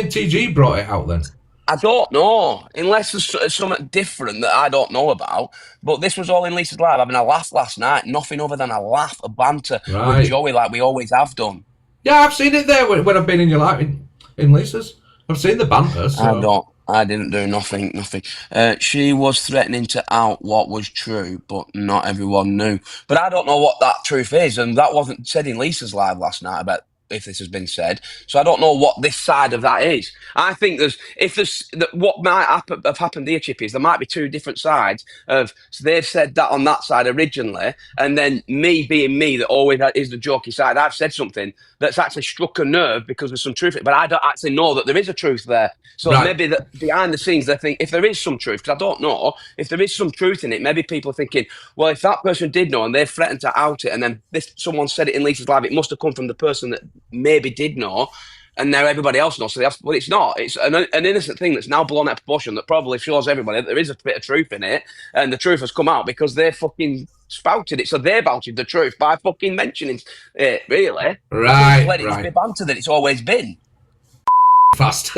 TG brought it out then? I don't know, unless there's something different that I don't know about. But this was all in Lisa's live, having a laugh last night. Nothing other than a laugh, a banter with Joey, like we always have done. Yeah, I've seen it there when I've been in your life in Lisa's. I've seen the banter. So. I didn't do nothing. She was threatening to out what was true, but not everyone knew. But I don't know what that truth is, and that wasn't said in Lisa's live last night about if this has been said. So I don't know what this side of that is. I think what might have happened here, Chippy, is there might be two different sides of. So they've said that on that side originally, and then me being me, that always is the jokey side. I've said something that's actually struck a nerve because there's some truth, but I don't actually know that there is a truth there. So maybe that behind the scenes, they think if there is some truth, because I don't know if there is some truth in it. Maybe people are thinking, well, if that person did know and they threatened to out it, and then someone said it in Lisa's live, it must have come from the person that maybe did know, and now everybody else knows. So well, it's not. It's an innocent thing that's now blown out of proportion that probably shows everybody that there is a bit of truth in it, and the truth has come out because they fucking spouted it. So they spouted the truth by fucking mentioning it. Really, right? Let it be banter that it's always been. Fast.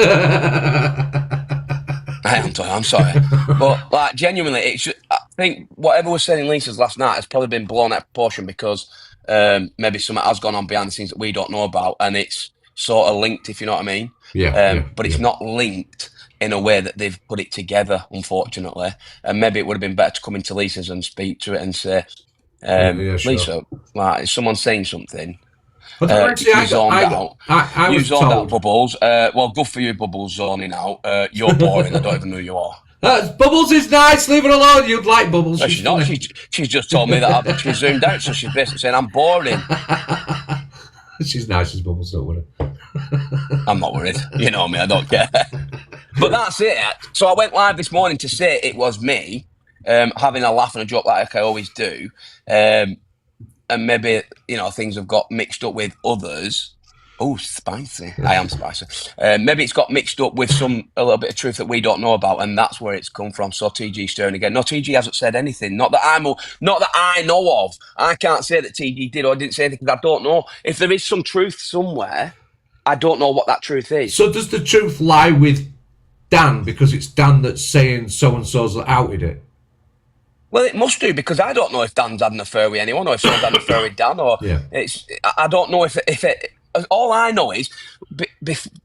I'm sorry, but like genuinely, I think whatever was said in Lisa's last night has probably been blown out of proportion because maybe something has gone on behind the scenes that we don't know about, and it's sort of linked, if you know what I mean. But it's not linked in a way that they've put it together, unfortunately. And maybe it would have been better to come into Lisa's and speak to it and say, sure. Lisa, like, is someone saying something? But you zoned out, Bubbles. Well, good for you, Bubbles, zoning out. You're boring. I don't even know who you are. Bubbles is nice. Leave her alone. You'd like Bubbles. No, she's not. She's just told me that she's zoomed out, so she's basically saying I'm boring. She's nice as Bubbles, don't worry. I'm not worried. You know me, I don't care. But that's it. So I went live this morning to say it was me, having a laugh and a joke like I always do. And maybe, things have got mixed up with others. Oh, spicy. I am spicy. Maybe it's got mixed up with a little bit of truth that we don't know about, and that's where it's come from. So TG stirring again. No, TG hasn't said anything. Not that I know of. I can't say that TG did or didn't say anything because I don't know. If there is some truth somewhere, I don't know what that truth is. So does the truth lie with Dan because it's Dan that's saying so-and-so's outed it? Well, it must do because I don't know if Dan's had an affair with anyone or if someone's had an affair with Dan or I don't know if it. All I know is,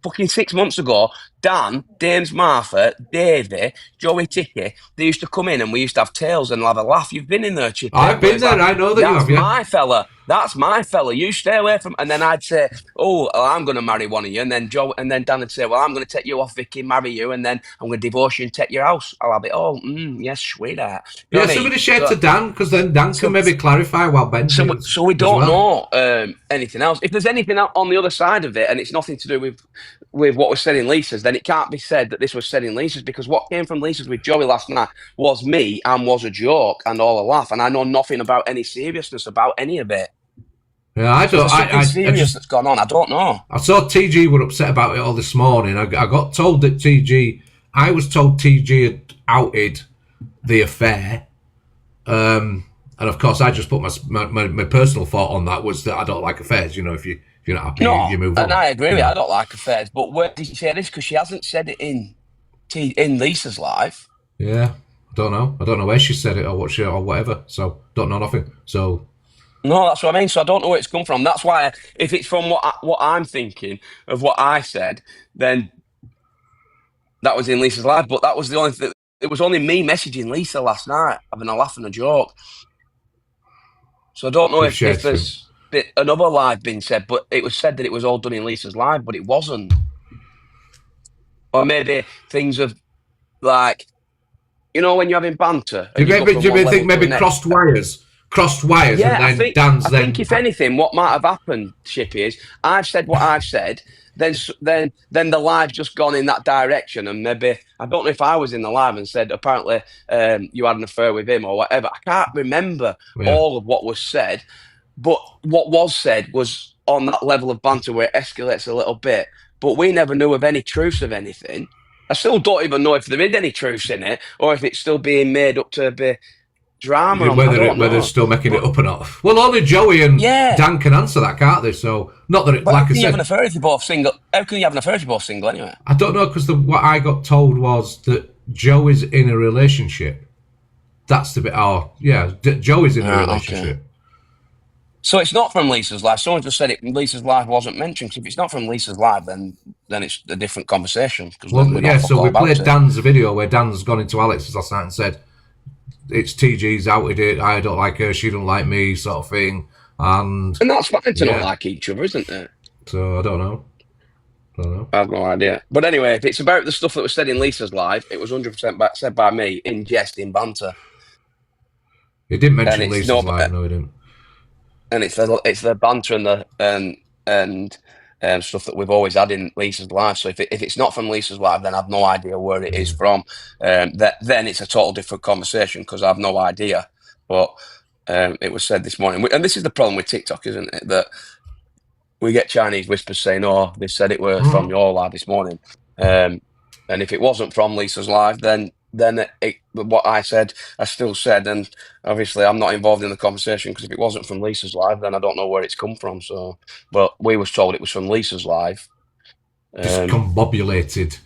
fucking 6 months ago, Dan, James Martha, Davey, Joey Ticky, they used to come in and we used to have tales and have a laugh. You've been in there, Chippy. I've been there. I know that you have. That's my fella. That's my fella. You stay away from. And then I'd say, "Oh, I'm going to marry one of you." And then Dan would say, "Well, I'm going to take you off, Vicky, marry you, and then I'm going to divorce you and take your house." I'll have it. Oh, yes, sweetheart. You know somebody shared to Dan because then Dan can maybe clarify what Ben. So we don't know anything else. If there's anything on the other side of it, and it's nothing to do with what was said in Lisa's, then it can't be said that this was said in Lisa's because what came from Lisa's with Joey last night was me and was a joke and all a laugh, and I know nothing about any seriousness about any of it. Yeah, I don't. Serious that's gone on. I don't know. I saw TG were upset about it all this morning. I got told that I was told TG had outed the affair, and of course I just put my personal thought on that was that I don't like affairs. If you're not happy, you move on. And I agree with you. I don't like affairs. But where did she say this? Because she hasn't said it in Lisa's live. Yeah, I don't know. I don't know where she said it or what or whatever. So don't know nothing. So. No, that's what I mean. So I don't know where it's come from. That's why if it's from what I'm thinking of what I said, then that was in Lisa's live. But that was the only thing. It was only me messaging Lisa last night, having a laugh and a joke. So I don't know if there's another live been said, but it was said that it was all done in Lisa's live, but it wasn't. Or maybe things of like, when you're having banter. Do you think maybe crossed wires? Yeah, and then Dan's I think if anything, what might have happened, Chippy, is I've said what I've said, then the live just gone in that direction, and maybe I don't know if I was in the live and said apparently you had an affair with him or whatever. I can't remember all of what was said, but what was said was on that level of banter where it escalates a little bit. But we never knew of any truths of anything. I still don't even know if there is any truths in it or if it's still being made up to be. drama. Whether they're still making it up or not. Well, only Joey and Dan can answer that, can't they? So not that it. But Like how can I you have an said, affair if you're both single? How can you have an affair if you're both single anyway? I don't know because what I got told was that Joey's in a relationship. That's the bit. Oh, yeah, Joey's in a relationship. Okay. So it's not from Lisa's life. Someone just said it. Lisa's life wasn't mentioned. If it's not from Lisa's life, then it's a different conversation. Well, yeah. So we played Dan's video where Dan's gone into Alex's last night and said it's TG's outed it. I don't like her. She don't like me, sort of thing. And that's fine to not like each other, isn't it? So I don't know. I have no idea. But anyway, if it's about the stuff that was said in Lisa's life, it was 100% said by me in jest, in banter. He didn't mention Lisa's life. No, he didn't. And it's the banter and the stuff that we've always had in Lisa's life. So if it's not from Lisa's life, then I've no idea where it is from. Then it's a total different conversation because I have no idea. But it was said this morning, and this is the problem with TikTok, isn't it? That we get Chinese whispers saying, "Oh, they said it were from your live this morning," and if it wasn't from Lisa's live, then what I said, I still said, and obviously I'm not involved in the conversation because if it wasn't from Lisa's live, then I don't know where it's come from. So, but we was told it was from Lisa's live. Discombobulated.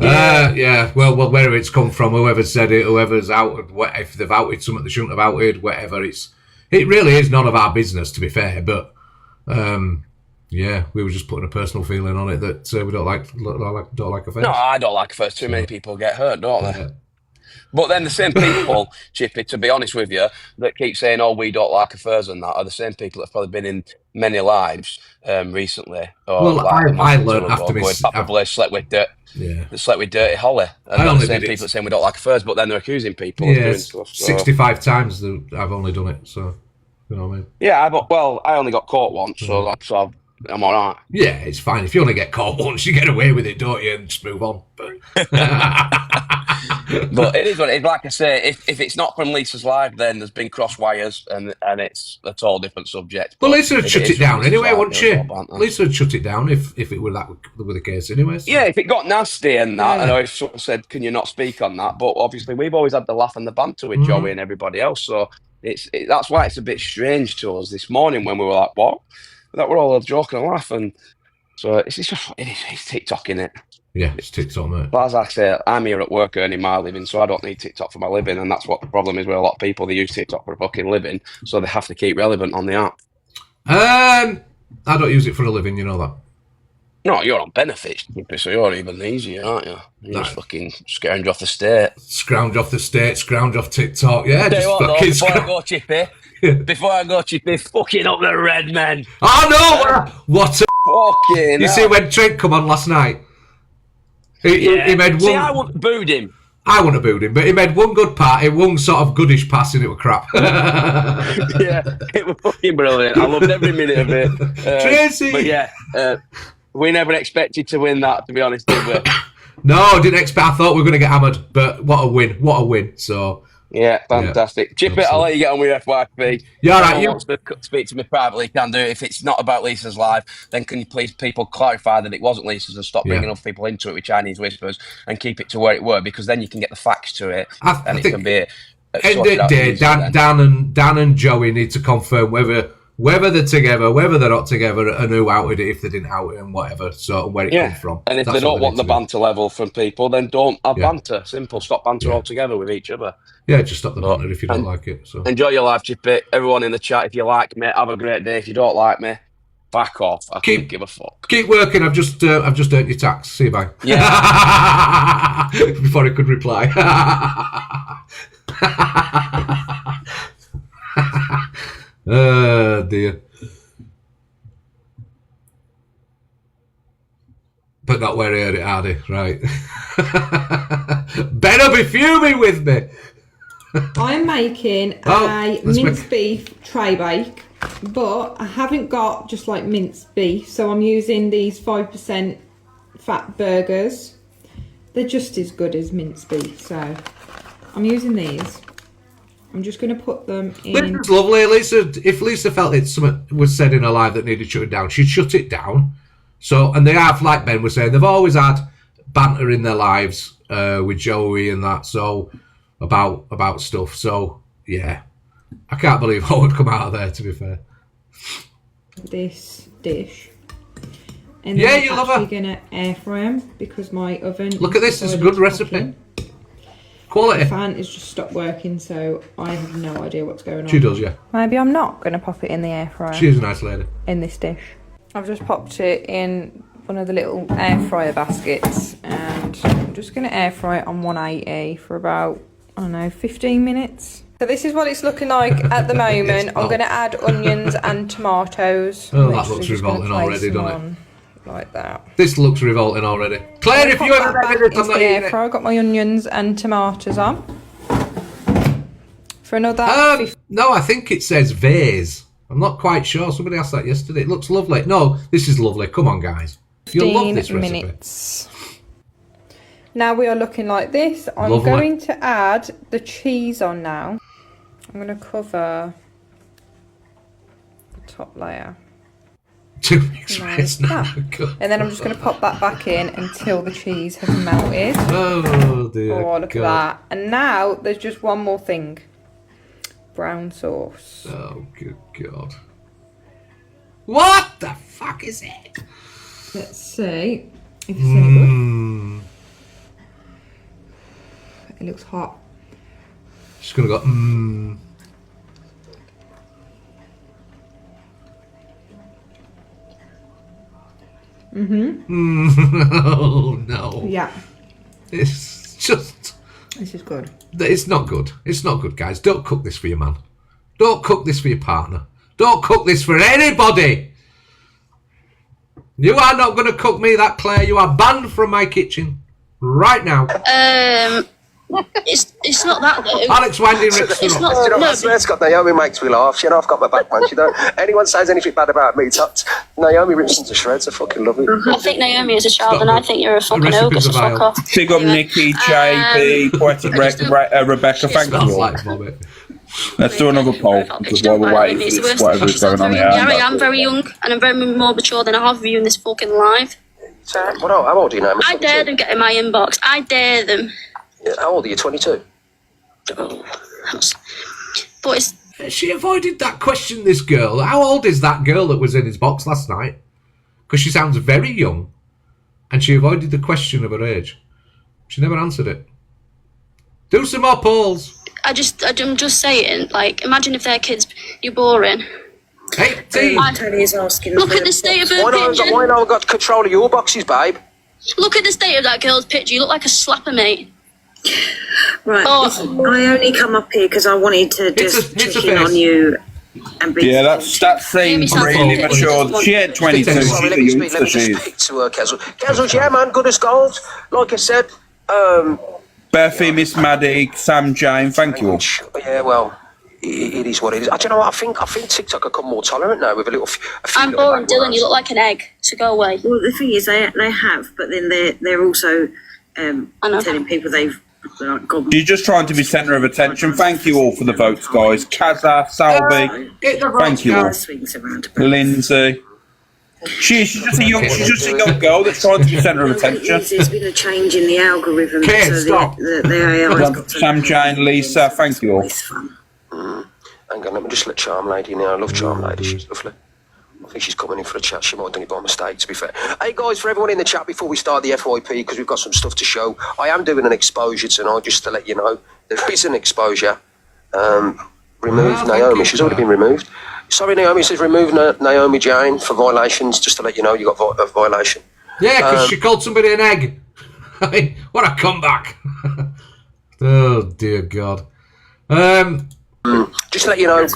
Yeah. Well, wherever it's come from, whoever said it, whoever's outed, if they've outed something they shouldn't have outed, whatever. It really is none of our business, to be fair. But yeah, we were just putting a personal feeling on it that we don't like affairs. No, I don't like affairs. Too many people get hurt, don't they? Yeah. But then the same people, Chippy, to be honest with you, that keep saying, "Oh, we don't like affairs," and that are the same people that have probably been in many lives recently. Well, I learned after this. Probably slept with Dirty Holly. And they're the same people that saying we don't like affairs, but then they're accusing people of doing stuff. So. 65 times I've only done it, so you know what I mean. Yeah, I only got caught once, so I'm all right. Yeah, it's fine. If you only get caught once, you get away with it, don't you? And just move on. But it is what it is. Like I say, if it's not from Lisa's live, then there's been cross wires, and it's a total different subject. Well, Lisa would shut it down anyway, wouldn't she? Lisa would shut it down if it were that were the case anyway. So. Yeah, if it got nasty and that, I know if someone said, "Can you not speak on that?" But obviously, we've always had the laugh and the banter with Joey and everybody else, so that's why it's a bit strange to us this morning when we were like, "What?" That we're all a joke and a laugh, and so it's TikTok, innit? Yeah, it's TikTok, mate. But as I say, I'm here at work earning my living, so I don't need TikTok for my living, and that's what the problem is with a lot of people. They use TikTok for a fucking living, so they have to keep relevant on the app. I don't use it for a living, you know that. No, you're on benefits, so you're even easier, aren't you? You're just fucking scrounge off the state. Scrounge off the state, scrounge off TikTok, yeah. Before I go, Chippy, fucking up the red men. Oh no! What a fucking. You see when Trent come on last night? He made one. See, I wouldn't have booed him. I wouldn't have booed him, but he made one good part, one sort of goodish pass, and it was crap. Yeah, it was fucking brilliant. I loved every minute of it. Tracy! But yeah, we never expected to win that, to be honest, did we? No, didn't expect. I thought we were going to get hammered, but what a win. What a win. So. Yeah, fantastic. Yeah, Chippy, I'll let you get on with your FYP. Yeah, all right. You want to speak to me privately, you can do it. If it's not about Lisa's live, then can you please people clarify that it wasn't Lisa's and stop bringing other people into it with Chinese whispers and keep it to where it were, because then you can get the facts to it and it can be end of the day, Dan and Joey need to confirm whether they're together, whether they're not together, and who outed it if they didn't out it and whatever, so where it comes from. And if they don't want the banter level from people, then don't have banter. Simple. Stop banter altogether with each other. Yeah, just stop the banter if you don't like it. So enjoy your life, Chippy. Everyone in the chat, if you like me, have a great day. If you don't like me, back off. I can't give a fuck. Keep working. I've just earned your tax. See you, bye. Yeah. Before he could reply. Oh dear. But not where he heard it, Hardy. Right. Better be fuming with me. I'm making a minced beef tray bake, but I haven't got just like minced beef, so I'm using these 5% fat burgers. They're just as good as minced beef, so I'm using these. I'm just going to put them in. Lisa's lovely. If Lisa felt it something was said in her life that needed shutting down, she'd shut it down. So, and they have, like Ben was saying, they've always had banter in their lives with Joey and that. So about stuff. So Yeah. I can't believe what would come out of there, to be fair. This dish. And Yeah, then you I'm love her. actually going to air fry them because my oven... Look at this, it's a good recipe. Quality. The fan is just stopped working, so I have no idea what's going on. She does, yeah. Maybe I'm not going to pop it in the air fryer. She's a nice lady. In this dish. I've just popped it in one of the little air fryer baskets, and I'm just going to air fry it on 180 for about, I don't know, 15 minutes. So this is what it's looking like at the moment. I'm going to add onions and tomatoes. Oh, that looks revolting already, doesn't it? Like that. This looks revolting already. Claire, if you ever back edited, I'm into not the eating air it. fryer, I've got my onions and tomatoes on. For another... No, I think it says vase. I'm not quite sure. Somebody asked that yesterday. It looks lovely. No, this is lovely. Come on, guys. You'll love this recipe. minutes. Now we are looking like this. I'm Lovely. going to add the cheese on now. I'm going to cover the top layer. Two mixed Like rice now. that. And then I'm just going to pop that back in until the cheese has melted. Oh dear. Oh, look God. at that. And now there's just one more thing. Brown sauce. Oh, good God. What the fuck is it? Let's see if it's any good. It looks hot. Just gonna go. Oh no. Yeah. It's just. This is good. It's not good. It's not good, guys. Don't cook this for your man. Don't cook this for your partner. Don't cook this for anybody. You are not going to cook me that, Claire. You are banned from my kitchen right now. It's not that though. Alex Winding Ricks. You know, I swear to God, Naomi makes me laugh. You know, I've got my back, man. She don't. Anyone says anything bad about me, Naomi rips them to shreds. I fucking love it. I think Naomi is a child, and I think you're a fucking ogre. So fuck off. Big up Nikki, JP, Poetic Rebecca. Thank you all. Let's do another poll because while we're waiting for this, whatever is going on here. Gary, I'm very young, and I'm very more mature than I have viewing this fucking live. How old are you now? I dare them get in my inbox. I dare them. Yeah, how old are you? 22. But it's... She avoided that question, this girl. How old is that girl that was in his box last night? Because she sounds very young. And she avoided the question of her age. She never answered it. Do some more polls. I'm just saying, like, imagine if they're kids, you're boring. 18. Tony's asking. Look at the state of her pigeon. Why not got control of your boxes, babe? Look at the state of that girl's picture. You look like a slapper, mate. Right, I only come up here because I wanted to just check in on you and be... Yeah, that seems really mature. She had 22. She's a youngster, she is. Speak to her, Kezzle. Kezzle, yeah, man, good as gold. Like I said, Beffy, Miss Maddie, Sam Jane, thank you all. Yeah, well, it is what it is. Do you know what? I think TikTok have become more tolerant now with a few I'm boring, Dylan. You look like an egg. So go away. Well, the thing is, they have, but then they're also telling people they've gone. You're just trying to be centre of attention. Thank you all for the votes, guys. Kaza, Salvi, thank you all. Lindsay. She's just a young girl that's trying to be centre of attention. There's been a change in the algorithm. The AI's got Sam Jane, Lisa, thank you all. Hang on, let me just let Charm Lady in. I love Charm Lady, she's lovely. I think she's coming in for a chat. She might have done it by mistake, to be fair. Hey, guys, for everyone in the chat, before we start the FYP, because we've got some stuff to show, I am doing an exposure tonight, just to let you know. There is an exposure. Remove Naomi. She's already been removed. Sorry, Naomi, it says remove Naomi Jane for violations, just to let you know you got a violation. Yeah, because she called somebody an egg. I mean, what a comeback. Oh, dear God. Just to let you know,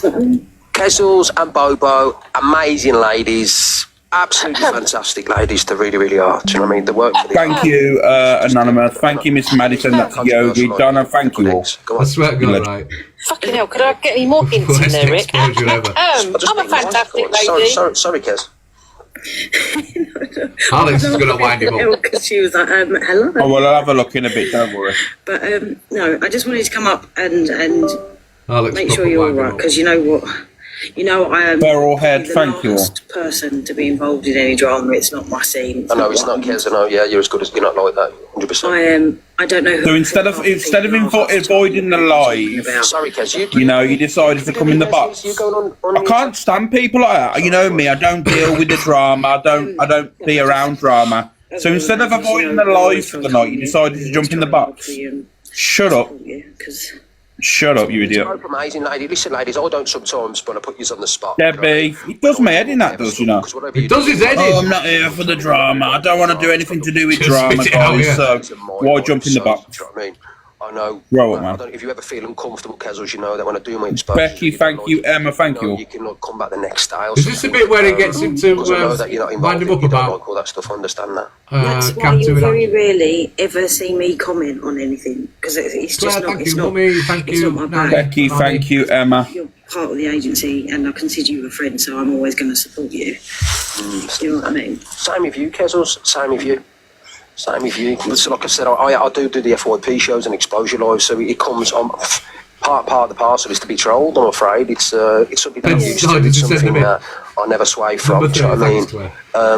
Kezzles and Bobo, amazing ladies, absolutely fantastic ladies. They really, really are. Do you know what I mean? The work. Thank you, Anonymous. Thank you, Miss Madison. That's Yogi. Donna, thank you all. I swear to God, right. Fucking hell, could I get any more hints in there, Rick? I'm a fantastic lady. Sorry, Kez. Alex is going to wind him up. Because she was like, hello. Oh, well, I'll have a look in a bit, don't worry. But, no, I just wanted to come up and Alex make sure you're all right, because you know what? You know, Beryl Head, thank you all. person to be involved in any drama. It's not my scene. I know it's not Kez. I know. Yeah, you're as good as you're not like that. 100%. I don't know. So instead of avoiding the live, sorry, Kez, you decided to come in the box. I can't stand people like that. You know me. I don't deal with the drama. I don't be around drama. So instead of avoiding the live for the night, you decided to jump in the box. Shut up. Shut up, you idiot. It's amazing, lady. Listen, ladies, I don't sometimes want to put you on the spot. Debbie, it does my head in that, does, you know. It does his head in. Oh, I'm not here for the drama. I don't want to do anything to do with drama, guys. So why jump in the box? Do you know what I mean? I know. Roll it, man. I don't, if you ever feel uncomfortable, Kezzles, you know that when I do my exposure. Becky, thank you. Emma, thank you. You can come back the next day. Is this the bit where he gets him to wind him up about? Like all that stuff. I understand that. That's why you very rarely ever see me comment on anything because it's just not. Thank you, Mummy. Thank you, Becky. Thank you, Emma. You're part of the agency, and I consider you a friend, so I'm always going to support you. You know what I mean? Same with you, Kezzles. Same with you. Same with you. So like I said, I do the FYP shows and exposure live, so it comes on. Part of the parcel is to be trolled. I'm afraid it's something that I'm used to. It's something that I never sway from. Do you know what I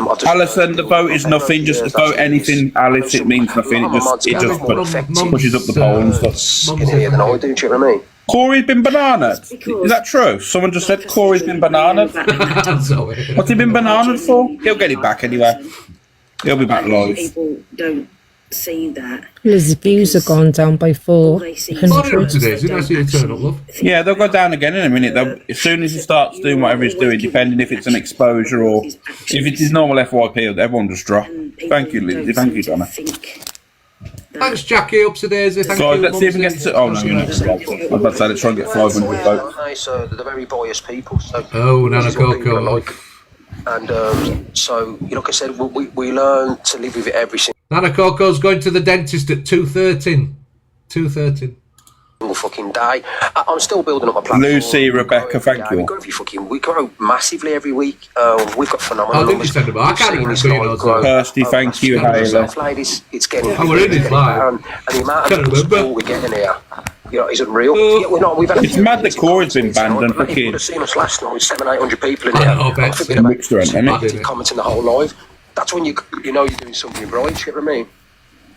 mean? Alison, the vote is nothing. Just vote anything, Alice. It means nothing. It just pushes up the poll and stuff. Skinnier than I do. Do you know what I mean? Corey's been bananaed. Is that true? Someone just said Corey's been bananaed. What's he been bananaed for? He'll get it back anyway. He'll be back live. People don't see that. His views have gone down by 400. Yeah, they'll go down again in a minute. As soon as he starts doing whatever he's doing, depending if it's an exposure or if it is normal FYP, everyone just drop. Thank you, Lindsay. Thank you, Donna. Thanks, Jackie. Up to Daisy. Thank you. Let's see if we can get to. Oh no, you're not. I was about to say let's try and get 500 votes. So they're very biased people. So oh, Nana Coco. And so, like I said, we learn to live with it every single. Nana Coco's going to the dentist at 2:13. 2:13. Fucking day. I'm still building up my platform. Lucy, Rebecca, thank you. We grow massively every week. We've got phenomenal numbers. I can't even see those. Kirsty, thank you, Hayla. Ladies, it's getting. We're in it live. And the amount of support we're getting here, is unreal. It's mad that Corey's been banned and fucking. You would have seen us last night with 700-800 people in here. I think mixed around, commenting the whole live. That's when you know you're doing something right. You know what I mean?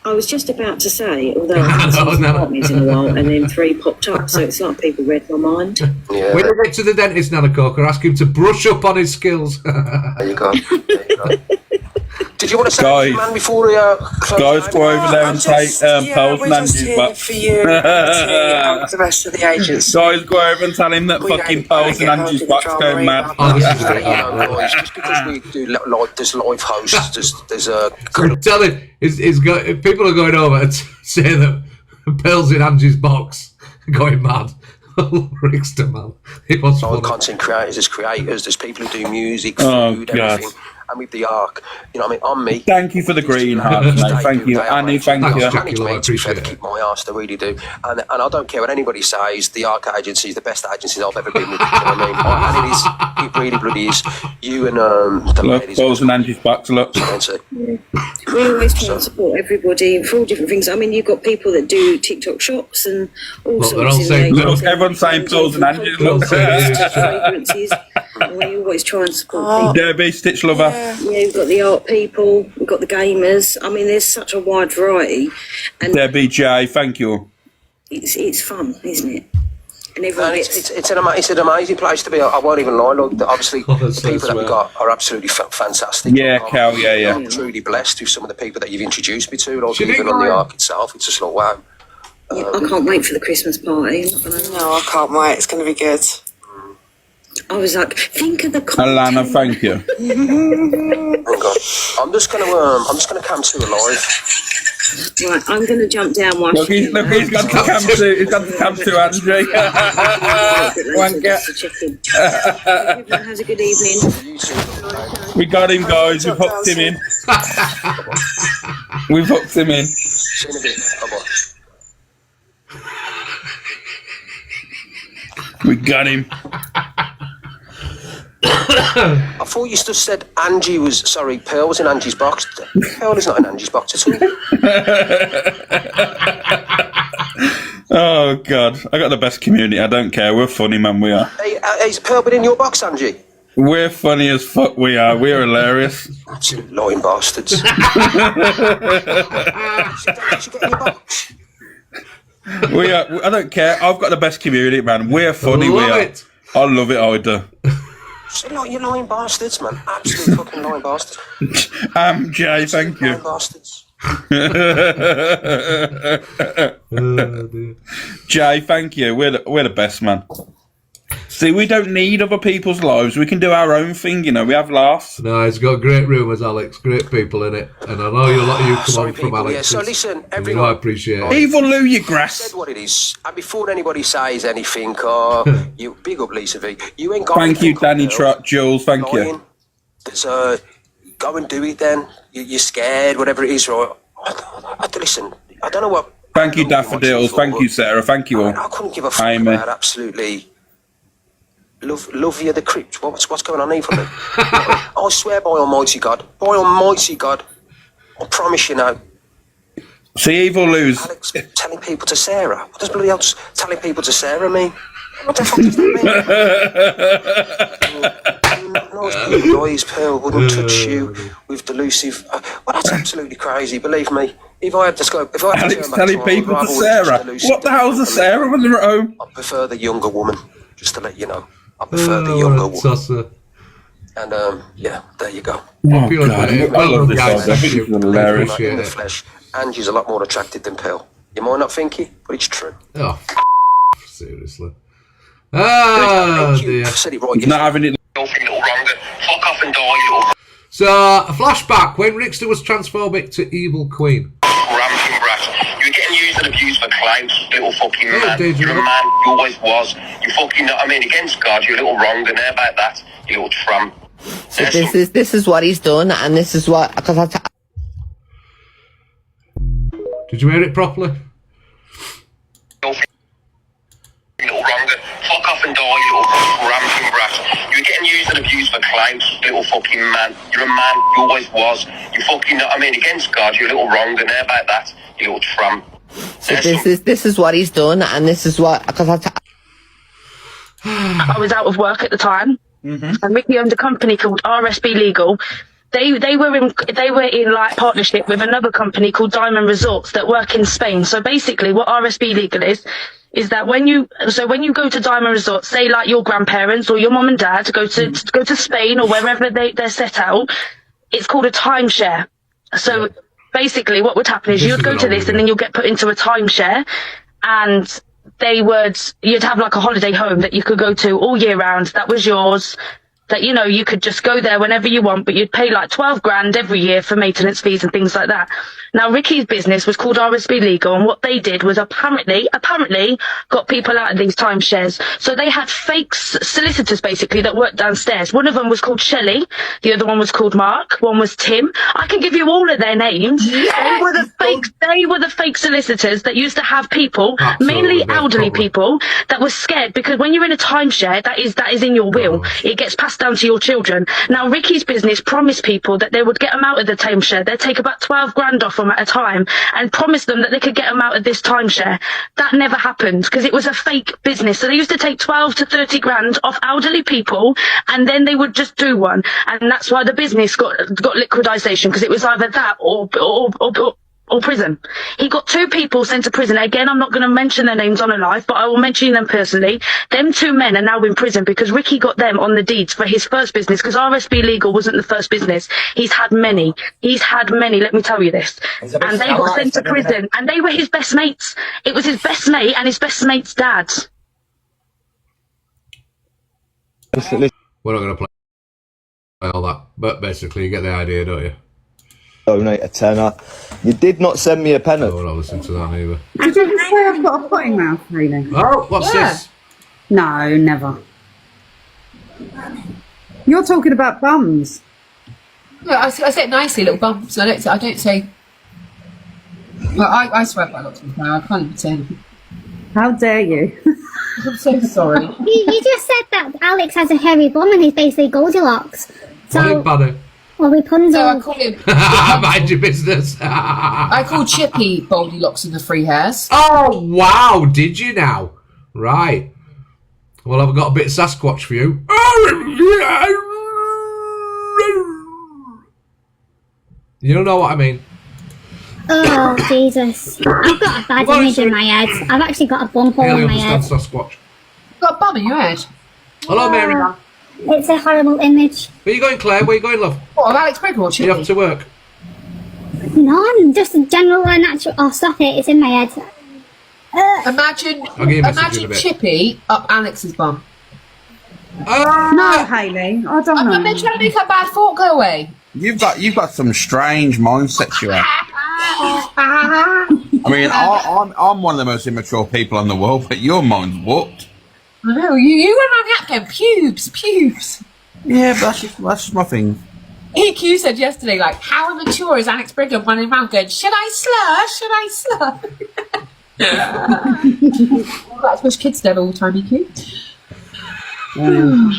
I was just about to say, although I haven't seen apartments in a while, and then 3 popped up, so it's like people read my mind. Yeah. When you get to the dentist, Nana Coco, ask him to brush up on his skills. There you go. Did you want to say, man, before we guys, go over there and take Pearl's and Andy's box. For you and the rest of the agents. Guys, go over and tell him that fucking Pearl's and Andy's box going mad. Oh, this is great. Just because we do there's live hosts, there's a. I'm telling you, people are going over to say that Pearl's in Angie's box going mad. Rickster, man. Content creators, there's creators, there's people who do music, food, everything. And with the arc, you know what I mean, on me. Thank you for the green heart, mate. Thank you, Annie. Thank you. I appreciate it. Keep my arse, they really do. And I don't care what anybody says. The arc agency is the best agency I've ever been with. You know what I mean? And it really bloody is. You and the ladies. Those and Angie's box. Look. We always try and support everybody for all different things. I mean, you've got people that do TikTok shops and all sorts of things. Look, everyone's saying Pearls and Angie's. Look. We always try and support people. Debbie, Stitch Lover. Yeah, we've got the art people, we've got the gamers. I mean, there's such a wide variety. And Debbie J, thank you. It's fun, isn't it? And it's an amazing place to be. I won't even lie. Look, obviously, the people that we've got are absolutely fantastic. Yeah, Cal, yeah. I'm truly blessed with some of the people that you've introduced me to. Like, even on the arc itself, it's just like, wow. I can't wait for the Christmas party. No, I can't wait. It's going to be good. I was like, think of the content. Alana, thank you. I'm just gonna come to alive. Right, I'm gonna jump down one. Look, he's got to come to Andrew. Everyone has a good evening. We got him, guys. We've hooked him in. We've hooked him in. See you in a bit. Bye-bye. We got him. I thought you just said Pearl was in Angie's box. Pearl is not in Angie's box at all. Oh, God. I got the best community. I don't care. We're funny, man. We are. Hey, is Pearl been in your box, Angie? We're funny as fuck, we are. We're hilarious. Absolute lying bastards. We are. I don't care. I've got the best community, man. We're funny, we are. It. I love it, I do. So, like, you're lying bastards, man. Absolute fucking lying bastards. Jay, thank you. Lying bastards. Jay, thank you. We're the best, man. See, we don't need other people's lives. We can do our own thing, you know. We have laughs. No, it's got great rumours, Alex. Great people in it. And I know a lot of you come on from Alex. Yeah, so listen, everyone. You know, I appreciate it. Evil Lou, you grass. Said what it is. And before anybody says anything, you big up Lisa V. You ain't got Thank you, Danny Trott, Jules. Thank you. So go and do it then. You're scared, whatever it is, right? Listen, I don't know what. Thank you, Daffodils. Thank you, Sarah. Thank you all. I couldn't give a fuck about absolutely. Love you, the crypt. What's going on here for me? I swear by Almighty God. By Almighty God. I promise you now. See, Evil Lou's. Alex telling people to Sarah. What does bloody else telling people to Sarah mean? What the fuck does that mean? Nice blue eyes, Pearl, wouldn't touch you with delusive. Well, that's absolutely crazy, believe me. If I had to scope, if I had Alex telling people to Sarah. What the hell's a Sarah when they're at home? I prefer the younger woman, just to let you know. I prefer the younger woman. And yeah, there you go. Oh, God. I love this song. I think it's hilarious. In the flesh, Angie's a lot more attractive than Pearl. You might not think it, but it's true. Oh, seriously. Oh, dear. He's not having it. Fuck off and die, you little. So, a flashback when Rickster was transphobic to Evil Queen. Ramping brat. You're getting used and abused for clout, little fucking man. Did You're a man, you always was. You fucking, I mean, against God, you're a little wrong, and there about that, you little tramp. So this is what he's done, and this is what, because Did you hear it properly? You little wrong. Fuck off and die, you little ramping brat. You're getting used and abused for clout, little fucking man. You're a man, you always was. You fucking, I mean, against God, you're a little wrong, and there about that, you little tramp. So this is what he's done, and this is what, because I was out of work at the time, and Ricky owned a company called RSB Legal. They were in like partnership with another company called Diamond Resorts that work in Spain. So basically, what RSB Legal is that when you go to Diamond Resorts, say like your grandparents or your mum and dad go to Spain or wherever they're set out, it's called a timeshare. So basically, what would happen is you'd go to this and then you'll get put into a timeshare, and you'd have like a holiday home that you could go to all year round. That was yours. That, you know, you could just go there whenever you want, but you'd pay like 12 grand every year for maintenance fees and things like that. Now, Ricky's business was called RSB Legal, and what they did was apparently got people out of these timeshares. So they had fake solicitors, basically, that worked downstairs. One of them was called Shelley. The other one was called Mark. One was Tim. I can give you all of their names. Yes. They were the fake solicitors that used to have people, mainly elderly people, that were scared, because when you're in a timeshare, that is in your will. It gets passed down to your children. Now, Ricky's business promised people that they would get them out of the timeshare. They'd take about 12 grand off them at a time and promise them that they could get them out of this timeshare. That never happened because it was a fake business. So they used to take 12 to 30 grand off elderly people, and then they would just do one. And that's why the business got liquidation, because it was either that or prison. He got 2 people sent to prison. Again, I'm not going to mention their names on a live, but I will mention them personally. Them 2 men are now in prison because Ricky got them on the deeds for his first business, because RSB Legal wasn't the first business. He's had many, let me tell you this. And they got sent to prison, and they were his best mates. It was his best mate and his best mate's dad. We're not going to play all that, but basically you get the idea, don't you? Donate a tenner. You did not send me a penny. Oh, we're not listening to that either. Did you say I've got a potting mouth, really? Oh, what's this? No, never. You're talking about bums. No, I say it nicely, little bumps. I don't say. Well, I swear by lots of people now. I can't pretend. How dare you? I'm so sorry. You just said that Alex has a hairy bum and he's basically Goldilocks. So, well, Rapunzel. So I call him. Mind your business. I call Chippy Goldilocks and the Three Hairs. Oh, wow. Did you now? Right. Well, I've got a bit of Sasquatch for you. You know what I mean? Oh, Jesus. I've got a bad image in my head. I've actually got a bump hole in my head. Sasquatch. You've got a bum in your head? Hello, Mary. It's a horrible image. Where you going, Claire? Where you going, love? What, Alex Briggle or Chippy? You have to work. None, just a general natural. Oh, stop it! It's in my head. Imagine a bit. Chippy up Alex's bum. No, Hayley, I don't know. I'm trying to make that bad thought go away. You've got some strange mindsets you have. I mean, I'm one of the most immature people in the world, but your mind's whooped. I know, you went around the app going, pubes. Yeah, but that's just my thing. EQ said yesterday, like, how immature is Alex Brigham running around going, should I slur? That's what kids do all the time, EQ.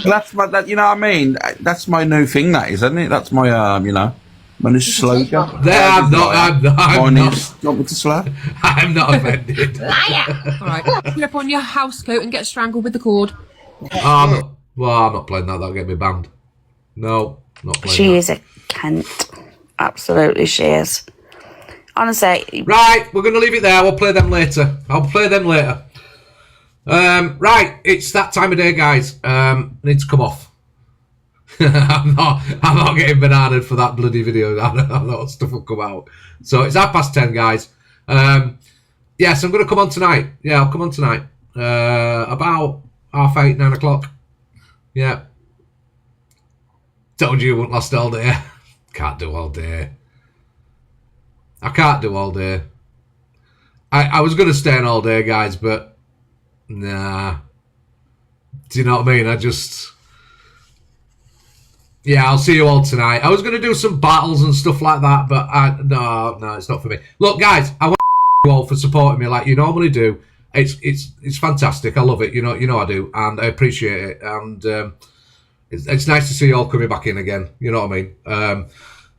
That's my, you know what I mean? That's my new thing, that is, isn't it? That's my, my new slogan. I'm not. You want me to slur? I'm not offended. Liar! Alright, pull up on your house coat and get strangled with the cord. I'm not playing that. That'll get me banned. No, not playing She that. is a cunt. Absolutely, she is. Honestly. Right, we're going to leave it there. We'll play them later. I'll play them later. Right, it's that time of day, guys. I need to come off. I'm not getting bananaed for that bloody video. I know what stuff will come out. So it's 10:30, guys. Yes, I'm going to come on tonight. Yeah, I'll come on tonight. About 8:30, 9 o'clock. Yeah. Told you it wouldn't last all day. Can't do all day. I can't do all day. I was going to stay in all day, guys, but nah. Do you know what I mean? Yeah, I'll see you all tonight. I was going to do some battles and stuff like that, but no, it's not for me. Look, guys, I want you all for supporting me like you normally do. It's fantastic. I love it. You know I do, and I appreciate it. And it's nice to see you all coming back in again. You know what I mean?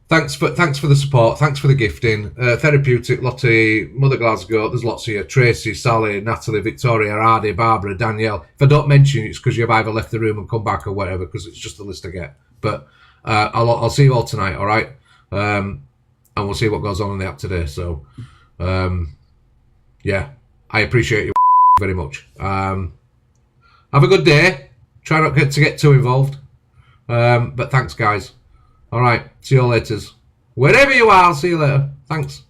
Thanks for the support. Thanks for the gifting. Therapeutic, Lottie, Mother Glasgow. There's lots of you. Tracy, Sally, Natalie, Victoria, Hardy, Barbara, Danielle. If I don't mention you, it's because you've either left the room and come back or whatever, because it's just the list I get. But I'll see you all tonight, all right? And we'll see what goes on in the app today. So, yeah, I appreciate you very much. Have a good day. Try not to get too involved. But thanks, guys. All right. See you all later. Wherever you are, I'll see you later. Thanks.